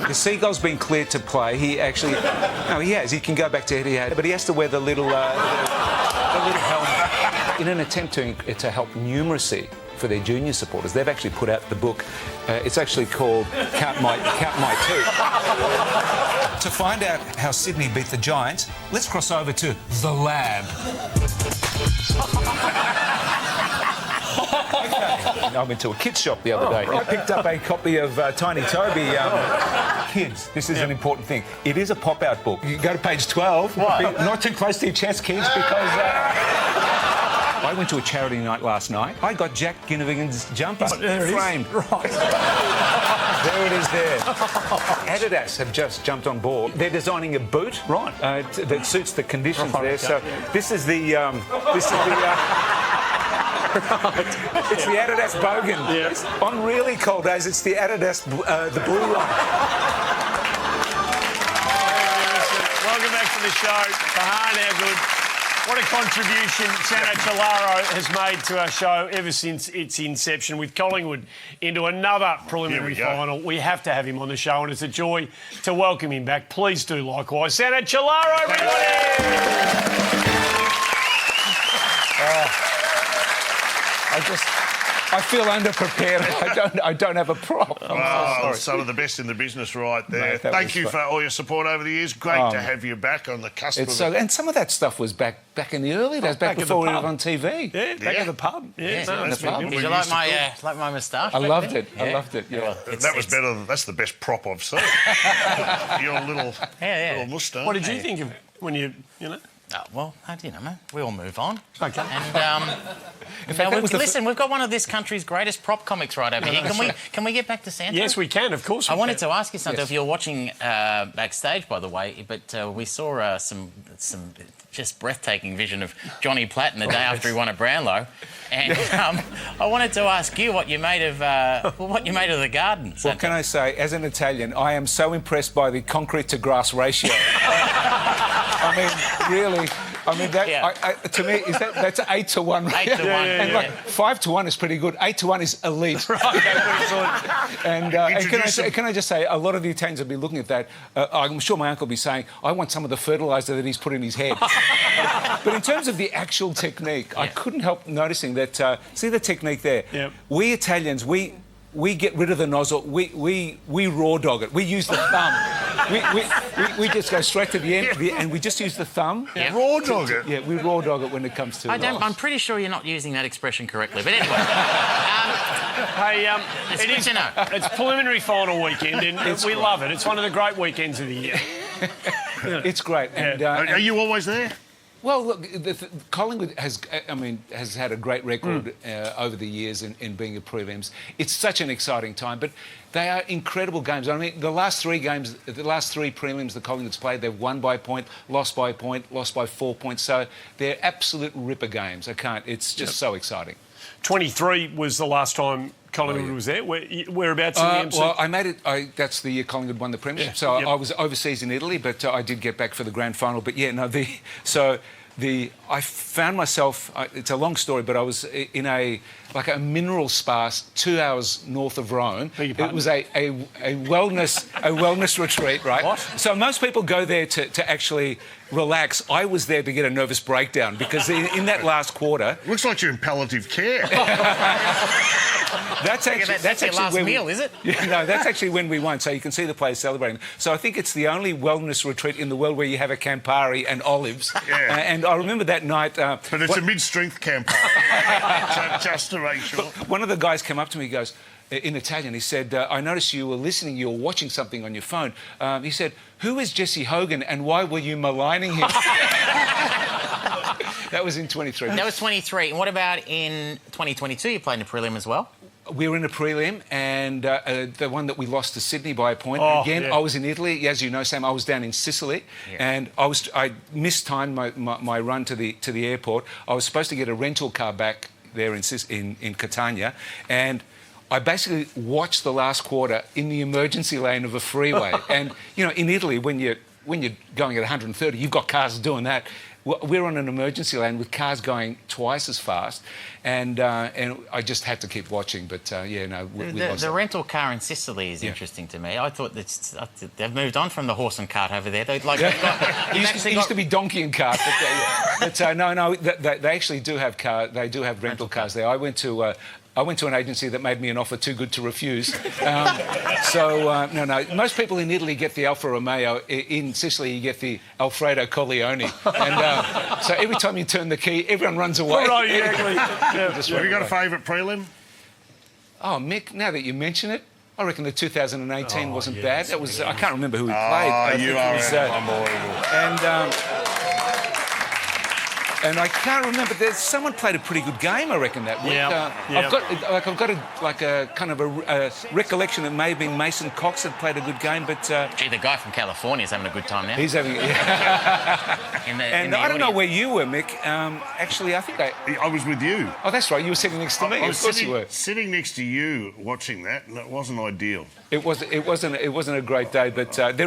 The Seagull's been cleared to play. He actually... No, he has. He can go back to Etihad, but he has to wear the little helmet in an attempt to help numeracy for their junior supporters. They've actually put out the book. It's actually called Count My Two. To find out how Sydney beat the Giants, let's cross over to the lab. I went to a kids shop the other day. I picked up a copy of Tiny Toby. Kids, this is an important thing. It is a pop-out book. You go to page 12. Why? Not too close to your chest, kids, because... I went to a charity night last night. I got Jack Ginnivan's jumper framed. Right. There it is there. Adidas have just jumped on board. They're designing a boot that suits the conditions there. So this is the... It's the Adidas Bogan. Yes. On really cold days, it's the Adidas, the blue one. Welcome back to the show. Fahan, how good. What a contribution Sano Chalaro has made to our show ever since its inception, with Collingwood into another preliminary final. We have to have him on the show, and it's a joy to welcome him back. Please do likewise. Sano Chalaro, everybody! I feel underprepared. I don't have a prop. I'm so some of the best in the business right there. Mate, Thank you for all your support over the years. Great to have you back on the cusp of it. And some of that stuff was back in the early days, back before we were on TV. Yeah, back at the pub. Yeah, in the pub. Did you like my moustache? I loved it. I loved it. Yeah. Well, that was better. That's the best prop I've seen. Your little moustache. What did you think of when you know? Oh, well, you know, man, we all move on. Okay. And listen, we've got one of this country's greatest prop comics right over here. Can we get back to Santa? Yes, we can. Of course. I wanted to ask you something. If you're watching backstage, by the way, but we saw some just breathtaking vision of Johnny Platt the day after he won at Brownlow, and I wanted to ask you what you made of the garden. What can I say? As an Italian, I am so impressed by the concrete to grass ratio. I mean, really. I mean, to me, that's 8 to 1. 8 to 1. And like 5 to 1 is pretty good. 8 to 1 is elite. And can I just say, a lot of the Italians will be looking at that. I'm sure my uncle will be saying, I want some of the fertiliser that he's put in his head. But in terms of the actual technique, I couldn't help noticing that. See the technique there? Yep. We Italians, we get rid of the nozzle. We raw dog it. We use the thumb. We just go straight to the end, and we just use the thumb. Yeah. Raw dog it. Yeah, we raw dog it when it comes to. I'm pretty sure you're not using that expression correctly. But anyway, it's preliminary final weekend, and we love it. It's one of the great weekends of the year. It's great. And, are you always there? Well, look, Collingwood has had a great record over the years in being at prelims. It's such an exciting time, but they are incredible games. I mean, the last three prelims the Collingwood's played, they've won by a point, lost by a point, lost by 4 points. So they're absolute ripper games. It's just so exciting. 23 was the last time Collingwood was there. Whereabouts in the MC? Well, I made it. That's the year Collingwood won the premiership. So I was overseas in Italy, but I did get back for the grand final. But I found myself. It's a long story, but I was in a mineral spa 2 hours north of Rome. It was a wellness retreat, right? What? So most people go there to actually relax. I was there to get a nervous breakdown because in that last quarter, looks like you're in palliative care. That's your last meal, is it? Yeah, no, that's actually when we won. So you can see the players celebrating. So I think it's the only wellness retreat in the world where you have a Campari and olives. Yeah. And I remember that night. But it's a mid-strength Campari. just to make sure. One of the guys came up to me, he goes, in Italian, he said, I noticed you were listening, you were watching something on your phone. He said, who is Jesse Hogan and why were you maligning him? That was in 23. That was 23. And what about in 2022? You played in a prelim as well? We were in a prelim, and the one that we lost to Sydney by a point. I was in Italy, as you know, Sam. I was down in Sicily, and I mistimed my run to the airport. I was supposed to get a rental car back there in Catania, and I basically watched the last quarter in the emergency lane of a freeway. And you know, in Italy, when you're going at 130, you've got cars doing that. We're on an emergency lane with cars going twice as fast, and I just had to keep watching. But we lost. The rental car in Sicily is interesting to me. I thought they've moved on from the horse and cart over there. It used to be donkey and cart, but they actually do have car. They do have rental cars there. I went to an agency that made me an offer too good to refuse. No. Most people in Italy get the Alfa Romeo. In Sicily, you get the Alfredo Corleone. And so every time you turn the key, everyone runs away. Right, exactly. Have you got a favourite prelim? Oh, Mick, now that you mention it, I reckon the 2018 wasn't bad. That was I can't remember who we played. You are unbelievable. And I can't remember. Someone played a pretty good game, I reckon, that week. I've got a kind of a recollection that may have been Mason Cox had played a good game, but gee, the guy from California is having a good time now. He's having. I don't know where you were, Mick. Actually, I think I was with you. Oh, that's right. You were sitting next to me. Of course you were. Sitting next to you, watching that, and it wasn't ideal. It wasn't a great day, but that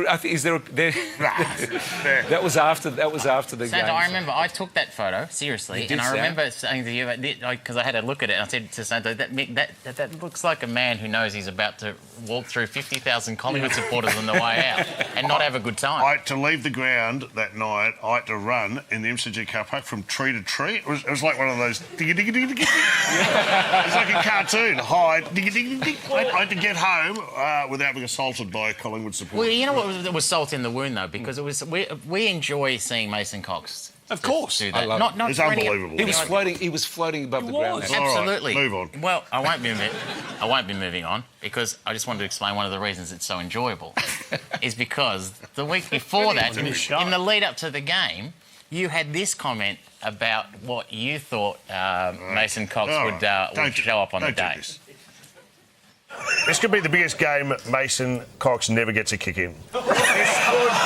was after the game. I remember I took that photo. photo, seriously. You did, And I Sam? remember saying to you, because I had a look at it, and I said to Santo, that looks like a man who knows he's about to walk through 50,000 Collingwood supporters on the way out and not have a good time. To leave the ground that night, I had to run in the MCG car park from tree to tree. It was like one of those diggy diggy diggy diggy. It was like a cartoon. Hide diggy diggy diggy. I had to get home without being assaulted by a Collingwood supporter. Well, you know what was salt in the wound though, because it was we enjoy seeing Mason Cox. Of course, do that. I love not It's for any- unbelievable. He was floating above the ground. was. there. Absolutely. All right, move on. Well, I won't be moving on because I just wanted to explain one of the reasons it's so enjoyable is because the week before that, in the lead up to the game, you had this comment about what you thought Mason Cox would show up on the day. This could be the biggest game Mason Cox never gets a kick in. This could be.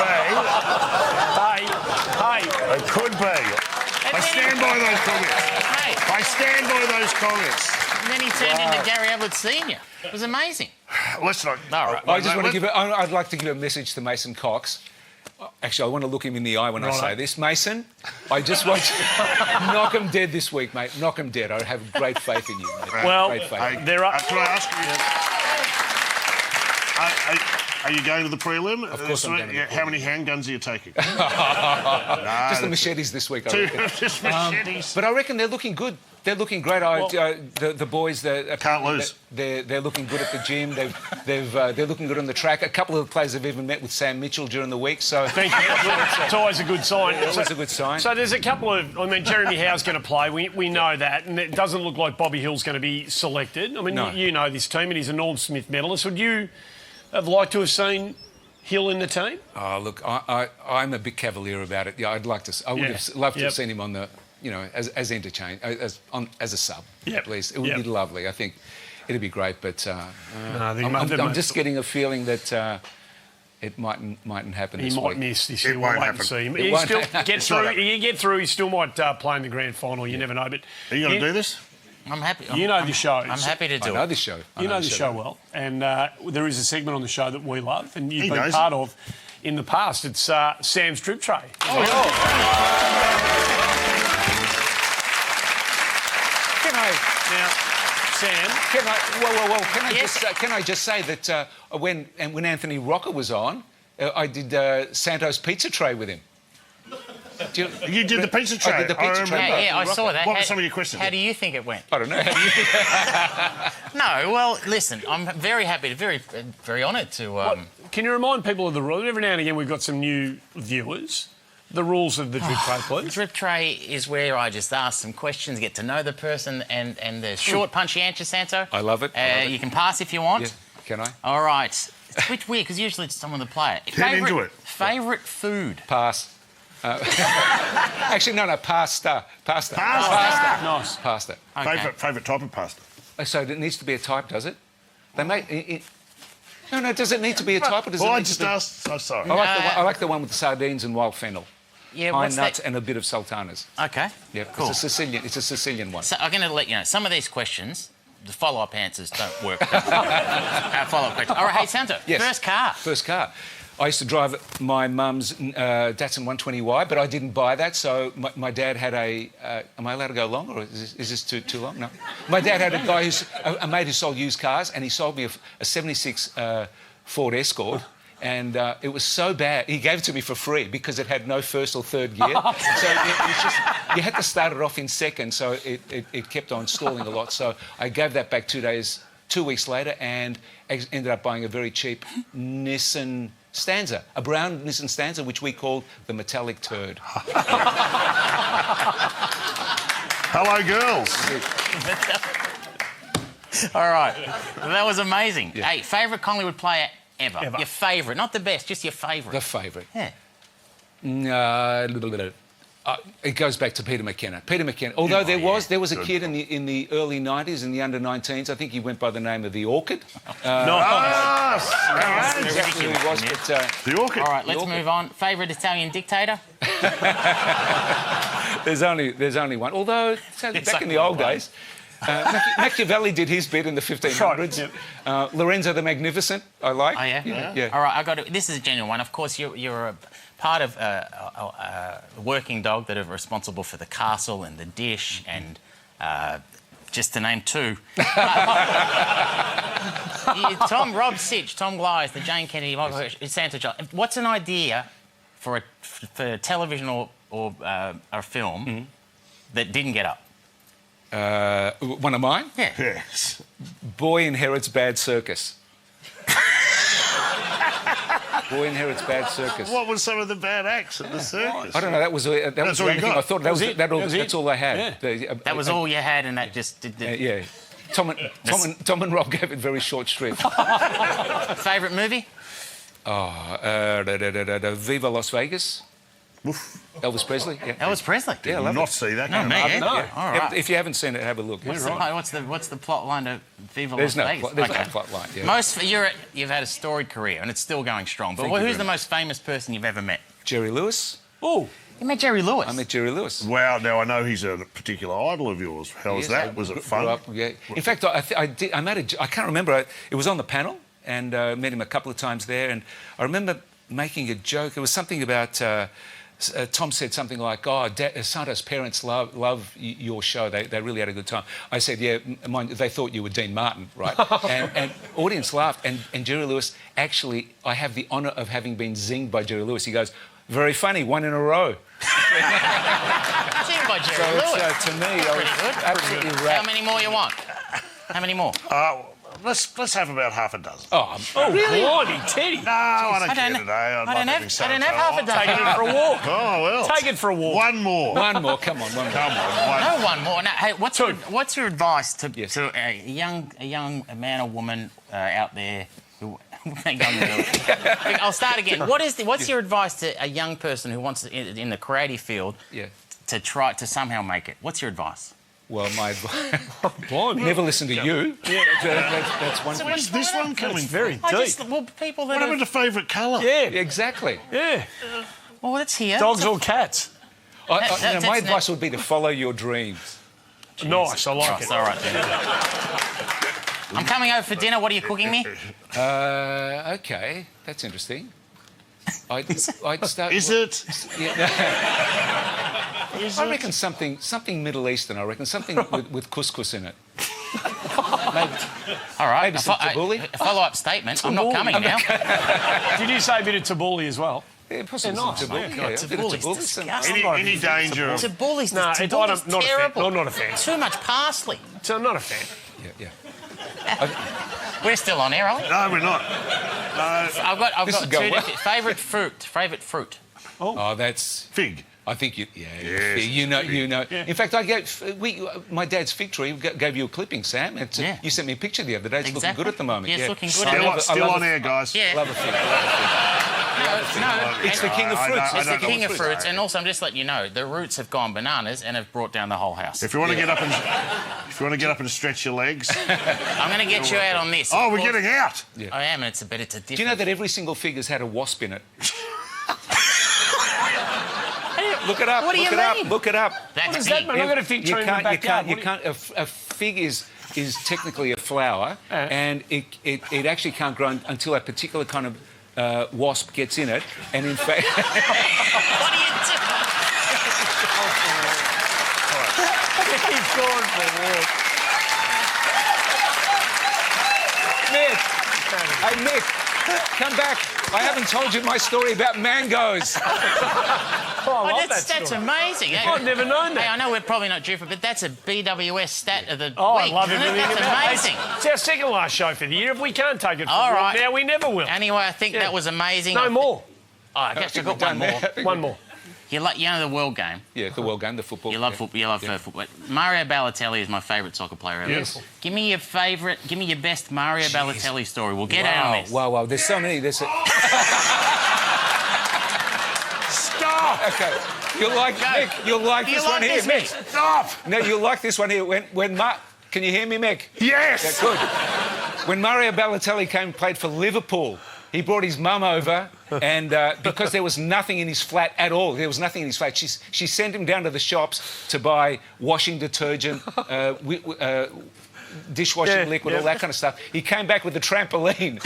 Hey. It could be. I stand by those comments. Hey. I stand by those comments. And then he turned into Gary Ablett Senior. It was amazing. Let's not. All right. I just want to give. I'd like to give a message to Mason Cox. Actually, I want to look him in the eye when I say this. Mason, I just want you knock him dead this week, mate. Knock him dead. I have great faith in you, mate. Well, great faith. there are. Can I ask you? Are you going to the prelim? Of course I'm going to the How many handguns are you taking? Just the machetes this week, I reckon. Just machetes. But I reckon they're looking good. They're looking great. The boys, can't lose. They're looking good at the gym. They're looking good on the track. A couple of the players have even met with Sam Mitchell during the week. So Thank you. It's always a good sign. It's always a good sign. So there's a couple of. I mean, Jeremy Howe's going to play. We know that, and it doesn't look like Bobby Hill's going to be selected. I mean, No. you know this team, and he's a Norm Smith medalist. Would you have liked to have seen Hill in the team? Oh, look, I'm a bit cavalier about it. Yeah, I'd like to. I would have loved to have seen him on the, as interchange, as a sub. Yep. Please, it would be lovely. I think it'd be great, but I'm just getting a feeling that it mightn't happen He this might week. miss this It year. won't We'll wait happen. and see him. It He won't still happen. get through. He get through. He still might play in the grand final. You never know. But Are you going to do this? I'm happy. You know the show. I'm happy to do I know it. this show. You know the show well, and there is a segment on the show that we love, and you've He been knows part of in the past. It's Sam's drip tray. Can I? Now, Sam. Can I? Whoa! Can I just say that when Anthony Rocker was on, I did Santos pizza tray with him. You did the pizza tray. I did the pizza tray. Yeah, I saw that. What were some of your questions? How do you think it went? I don't know. How do you think? No, well, listen, I'm very happy, very honoured to. Can you remind people of the rules? Every now and again, we've got some new viewers. The rules of the drip tray, please. Drip tray is where I just ask some questions, get to know the person, and there's short, punchy answers, Santo. I love it. You can pass if you want. Yeah. Can I? All right. It's a bit weird because usually it's someone to play it. Get into it. Favourite food? Pass. Actually, no, pasta. Pasta. Nice. Pasta. Okay. Favourite type of pasta? So it needs to be a type, does it? They make it. No, does it need to be a type or does it Well, I need just to be... asked. I'm sorry. I like the one with the sardines and wild fennel. Yeah, Pine what's nuts that? and a bit of sultanas. Okay. Yeah, Cool. It's a Sicilian one. So I'm going to let you know, some of these questions, the follow-up answers don't work. Follow-up questions. All right, hey, Santo, Yes. First car. I used to drive my mum's Datsun 120Y, but I didn't buy that, so my dad had a... am I allowed to go long, or is this too long? No. My dad had a mate who sold used cars, and he sold me a 76 Ford Escort, and it was so bad, he gave it to me for free because it had no first or third gear. So it's just... You had to start it off in second, so it kept on stalling a lot. So I gave that back 2 weeks later, and ended up buying a very cheap Nissan Stanza, a brown Nissan Stanza, which we called the metallic turd. Hello, girls. All right. Well, that was amazing. Yeah. Hey, favourite Collingwood player ever? Ever. Your favourite, not the best, just your favourite. The favourite. Yeah. It goes back to Peter McKenna. Peter McKenna. Although there was a kid in the early 90s, in the under-19s, I think he went by the name of the Orchid. Exactly who he was, but... The Orchid. All right, let's move on. Favourite Italian dictator? There's only one. Although, back in the old days, Machiavelli did his bit in the 1500s. Lorenzo the Magnificent, I like. Oh, yeah? All right, I got it. This is a genuine one. Of course, you're a part of a working dog that are responsible for the castle and the dish and just to name two. Rob Sitch, Tom Glyes, the Jane Kennedy, Santa John. What's an idea for television or a film that didn't get up? One of mine? Yeah. Yes. Boy inherits bad circus. Boy inherits bad circus. What was some of the bad acts at the circus? I don't know. That was the all only you thing got. I thought. That's all they had. Yeah. That was all you had, and that just did. Yeah. Tom and Rob gave it very short shrift. Favourite movie? Viva Las Vegas. Oof. Elvis Presley. Yeah. Elvis Presley. Did not see that. No, me. No. All right. If you haven't seen it, have a look. What's the plot line to Viva There's Las no Vegas? there's no plot line. Yeah. You've had a storied career and it's still going strong. But Thank you who's the very most famous person you've ever met? Jerry Lewis. Oh, you met Jerry Lewis. I met Jerry Lewis. Wow, now I know he's a particular idol of yours. How was that? Was it fun? Yeah. In fact, I can't remember. It was on the panel and met him a couple of times there. And I remember making a joke. It was something about... Tom said something like, Santa's parents love your show. They really had a good time. I said, yeah, they thought you were Dean Martin, right? and audience laughed. And Jerry Lewis, actually, I have the honour of having been zinged by Jerry Lewis. He goes, very funny, one in a row. Zinged by Jerry Lewis. To me, I was absolutely wrapped. How many more you want? How many more? Let's have about half a dozen. Oh, really? Blimey, Teddy. No, I don't care today. I don't have half a dozen. Take it for a walk. Oh, well. Take it for a walk. One more. One more, come on, one more. Come on, No, one more. Now, hey, what's your advice to a young man or woman out there who... Hang on, I'll start again. What's your advice to a young person who wants to, in the creative field to try to somehow make it? What's your advice? Well, my advice... Never listen to you. Yeah, that's one. So where's this one coming very from? deep. People what happened to favourite colour? Yeah. Exactly. Yeah. Well, it's here. Dogs or cats? My advice would be to follow your dreams. Nice, I like it. All right, then. I'm coming over for dinner. What are you cooking me? OK, that's interesting. I'd start... Is it? I reckon something Middle Eastern. I reckon something with couscous in it. Maybe. All right. Maybe some tabbouleh. A follow-up statement. I'm not coming now. Did you say a bit of tabbouleh as well? Yeah, possibly nice, some tabbouleh. God, tabouleh's disgusting. Any danger of... Tabouleh's not terrible. I'm not a fan. Too much parsley. So I'm not a fan. Yeah. We're still on air, are we? No, we're not. I've got two different... Favourite fruit. Oh, that's... Fig. I think you... Yeah, yes, you know. Yeah. In fact, my dad's fig tree gave you a clipping, Sam. You sent me a picture the other day. It's looking good at the moment. Yeah, it's looking good. Still on air, guys. Yeah. Love a fig. No, it's the king of fruits. It's the king of fruits, and also I'm just letting you know the roots have gone bananas and have brought down the whole house. If you want to get up and stretch your legs, I'm going to get you out on this. Oh, we're getting out. Yeah. I am, and it's a different. Do you know that every single fig has had a wasp in it? Look it up. What do you mean? Look it up. What does that mean? I've got a fig tree in the backyard. You can't. A fig is technically a flower, and it actually can't grow until a particular kind of wasp gets in it, and in fact... What are you doing? He's gone for a walk. Mick! Hey, Mick, come back. I haven't told you my story about mangoes. That's amazing. I've never known that. Hey, I know we're probably not due for, but that's a BWS stat of the week. I love everything That's about it. amazing. It's our second last show for the year. If we can't take it for a walk now, we never will. Anyway, I think that was amazing. No more. Oh, I guess I've got one more. One more. You know the World Game? Yeah, the World Game, the football. You love football. You love football. Mario Balotelli is my favourite soccer player ever. Yes. Give me your best Mario Balotelli story. We'll get out on this. Wow. There's so many. Stop! Okay. You'll like this one here, Mick. Stop! No, you'll like this one here. Can you hear me, Mick? Yes! Yeah, good. When Mario Balotelli came and played for Liverpool, He brought his mum over, and because there was nothing in his flat at all, she sent him down to the shops to buy washing detergent, dishwashing liquid, all that kind of stuff. He came back with a trampoline.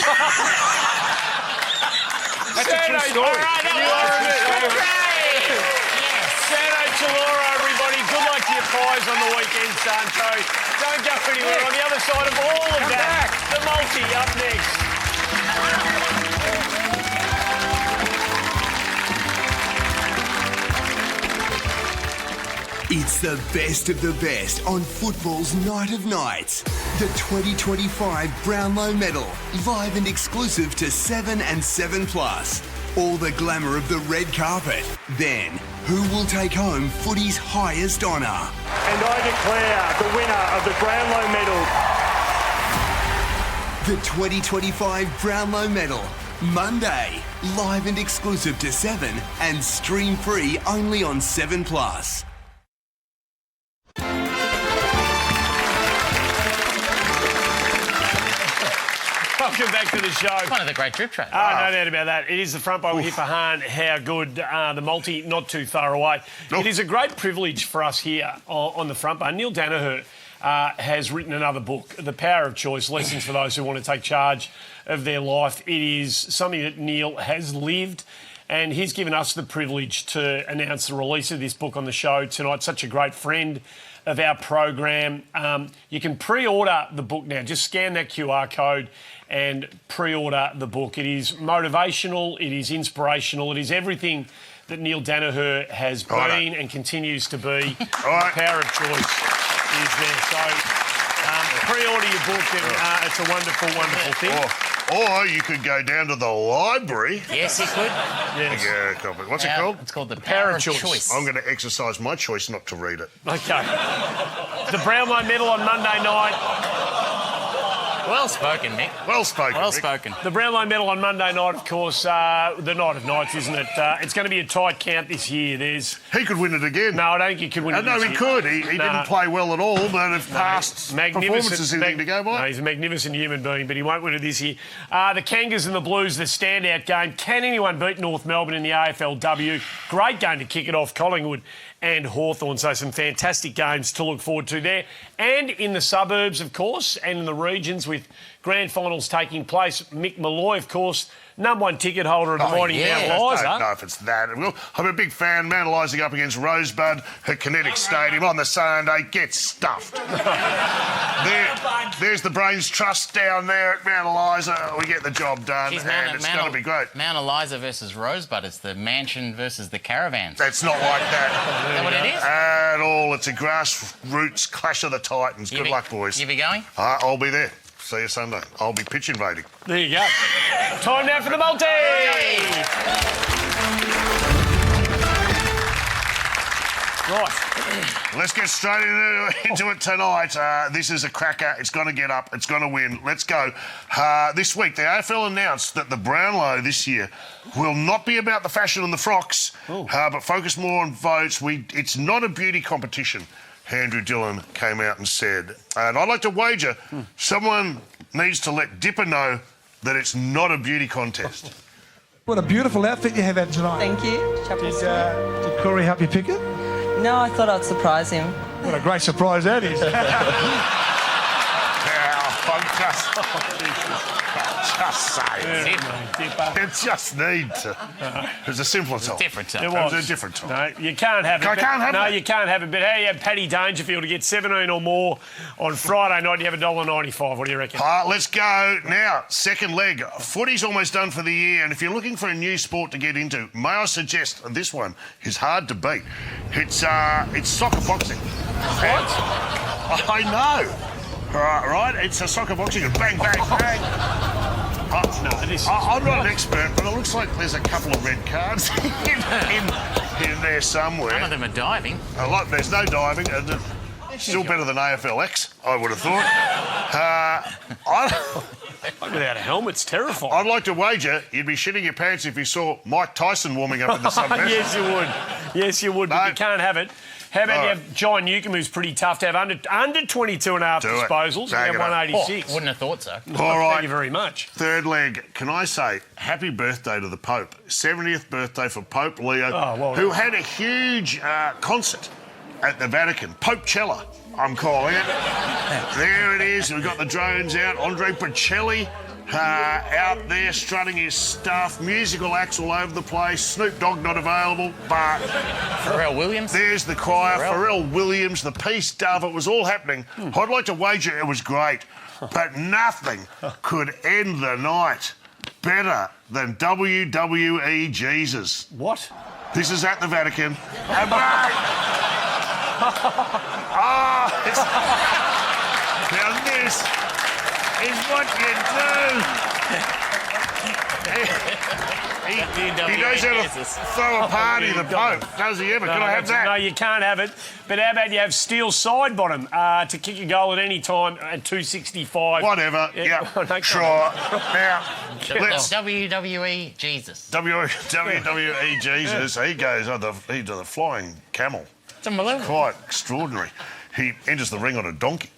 That's a true story. Everybody, good luck to your pies on the weekend, Sancho. Don't go anywhere. On the other side of all of that, the multi up next. It's the best of the best on football's Night of Nights. The 2025 Brownlow Medal, live and exclusive to 7 and 7 Plus. All the glamour of the red carpet. Then, who will take home footy's highest honour? And I declare the winner of the Brownlow Medal. The 2025 Brownlow Medal, Monday, live and exclusive to 7 and stream free only on 7 Plus. Welcome back to the show. One of the great drip tracks. No doubt about that. It is the front bar with Hit for Han. How good. The multi, not too far away. It is a great privilege for us here on the front bar. Neil Danaher has written another book, The Power of Choice, Lessons for Those Who Want to Take Charge of Their Life. It is something that Neil has lived, and he's given us the privilege to announce the release of this book on the show tonight. Such a great friend of our program. You can pre-order the book now. Just scan that QR code and pre-order the book. It is motivational, it is inspirational, it is everything that Neil Danaher has been and continues to be. The Power of Choice is there. So pre-order your book and it's a wonderful, wonderful thing. Or you could go down to the library. Yes, you could. Yes. What's it called? It's called The Power of Choice. I'm going to exercise my choice not to read it. Okay. The Brownlow Medal on Monday night. Well spoken, Mick. Well spoken. Well spoken. The Brownlow Medal on Monday night, of course, the night of nights, isn't it? It's going to be a tight count this year. He could win it again. No, I don't think he could win it this year. No, he could. He didn't play well at all, but if past performances anything to go by. No, he's a magnificent human being, but he won't win it this year. The Kangas and the Blues, the standout game. Can anyone beat North Melbourne in the AFLW? Great game to kick it off, Collingwood and Hawthorn. So some fantastic games to look forward to there. And in the suburbs, of course, and in the regions with grand finals taking place. Mick Malloy, of course, #1 ticket holder of the mighty Mount Liza. I don't know if it's that. I'm a big fan. Mount Liza up against Rosebud at Kinetic Stadium on the Sunday. Get stuffed. There's the Brains Trust down there at Mount Liza. We get the job done, and it's going to be great. Mount Liza versus Rosebud. It's the mansion versus the caravans. That's not like that. Is that what it is? At all. It's a grassroots clash of the Titans. Good luck, boys. You be going? I'll be there. See you Sunday. I'll be pitch invading. There you go. Time now for the multi. Right. Let's get straight into it tonight. This is a cracker. It's going to get up. It's going to win. Let's go. This week, the AFL announced that the Brownlow this year will not be about the fashion and the frocks, but focus more on votes. It's not a beauty competition, Andrew Dillon came out and said. And I'd like to wager someone needs to let Dipper know that it's not a beauty contest. What a beautiful outfit you have had tonight. Thank you. Did Corey help you pick it? No, I thought I'd surprise him. What a great surprise that is. Just say it. It just need to. It was a simpler time. Different time. It was a different time. No, you can't have it. I can't have it. No, you can't have it. But how you have Paddy Dangerfield to get 17 or more on Friday night, you have $1.95. What do you reckon? Let's go. Now, second leg. Footy's almost done for the year, and if you're looking for a new sport to get into, may I suggest this one is hard to beat. It's soccer boxing. What? I know. Right? It's a soccer boxing. Bang, bang, bang. I'm not an expert, but it looks like there's a couple of red cards in there somewhere. None of them are diving. There's no diving. Still better than AFLX, I would have thought. Without a helmet, it's terrifying. I'd like to wager you'd be shitting your pants if you saw Mike Tyson warming up in the suburbs. Yes, you would. Yes, you would, but you can't have it. How about you have John Newcomb, who's pretty tough to have under 22 and a half disposals. You have 186. Wouldn't have thought so. All right. Thank you very much. Third leg. Can I say happy birthday to the Pope? 70th birthday for Pope Leo, who had a huge concert at the Vatican. Pope Cella, I'm calling it. There it is. We've got the drones out. Andre Bocelli out there strutting his stuff. Musical acts all over the place. Snoop Dogg not available, but... Pharrell Williams. There's the choir. Pharrell Williams, the Peace Dove. It was all happening. I'd like to wager it was great, but nothing could end the night better than WWE Jesus. What? This is at the Vatican. And now this is what you do. He knows how to throw a party, the Pope. Does he ever? Can I have that? No, you can't have it. But how about you have Steele side bottom to kick a goal at any time at 265? Whatever. Yeah. Sure. Now, let's... WWE Jesus. WWE Jesus. He goes on the flying camel. It's unbelievable. Quite extraordinary. He enters the ring on a donkey.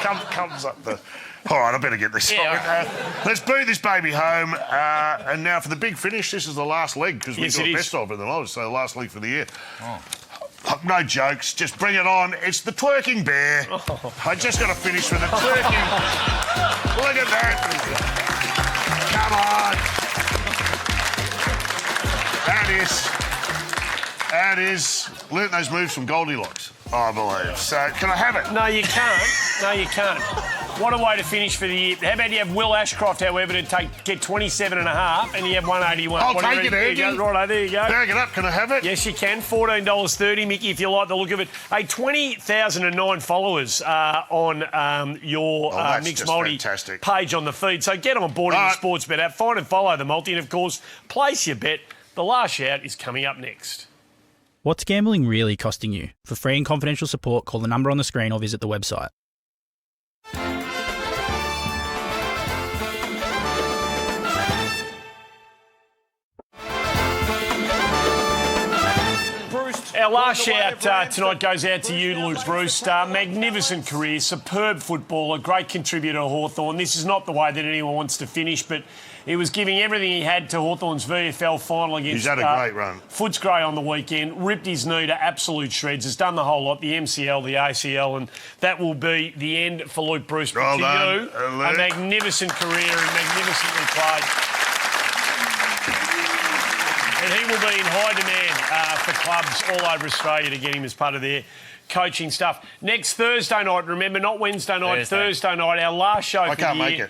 Comes up the... All right, I better get this on. Let's boot this baby home. And now for the big finish, this is the last leg because we've got best of in the most, so the last leg for the year. No jokes, just bring it on. It's the twerking bear. I just got to finish with the twerking. Look at that. Come on. That is. Learnt those moves from Goldilocks, I believe. So, can I have it? No, you can't. No, you can't. What a way to finish for the year. How about you have Will Ashcroft, however, to get 27 and a half, and you have 181. I'll take it, Andy. Righto, there you go. Bag it up. Can I have it? Yes, you can. $14.30, Mickey, if you like the look of it. Hey, 20,009 followers on your Mixed Multi page on the feed. So get on board in the sports bet app. Find and follow the multi, and, of course, place your bet. The last shout is coming up next. What's gambling really costing you? For free and confidential support, call the number on the screen or visit the website. Our last shout tonight goes out to you, Luke Bruce. Magnificent career, superb footballer, great contributor to Hawthorn. This is not the way that anyone wants to finish, but he was giving everything he had to Hawthorn's VFL final against... He's had a great run. Footscray on the weekend, ripped his knee to absolute shreds, has done the whole lot, the MCL, the ACL, and that will be the end for Luke Bruce. But to you, a magnificent career and magnificently played. And he will be in high demand for clubs all over Australia to get him as part of their coaching stuff. Next Thursday night, remember, not Wednesday night, Thursday night, our last show for the year. I can't make it.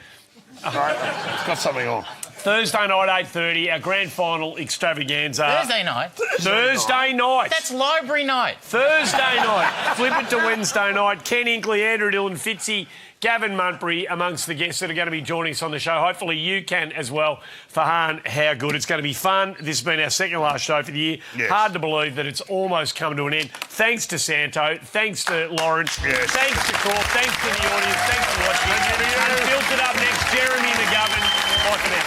It's got something on. Thursday night, 8:30, our grand final extravaganza. Thursday night? Thursday night. That's library night. Thursday night. Flip it to Wednesday night. Ken Inkley, Andrew Dillon, Fitzy, Gavin Muntbury amongst the guests that are going to be joining us on the show. Hopefully you can as well. Farhan, how good. It's going to be fun. This has been our second last show for the year. Yes. Hard to believe that it's almost come to an end. Thanks to Santo. Thanks to Lawrence. Yes. Thanks to Corp. Thanks to the audience. Thanks for watching. Until it up next, Jeremy McGovern. Bye for now.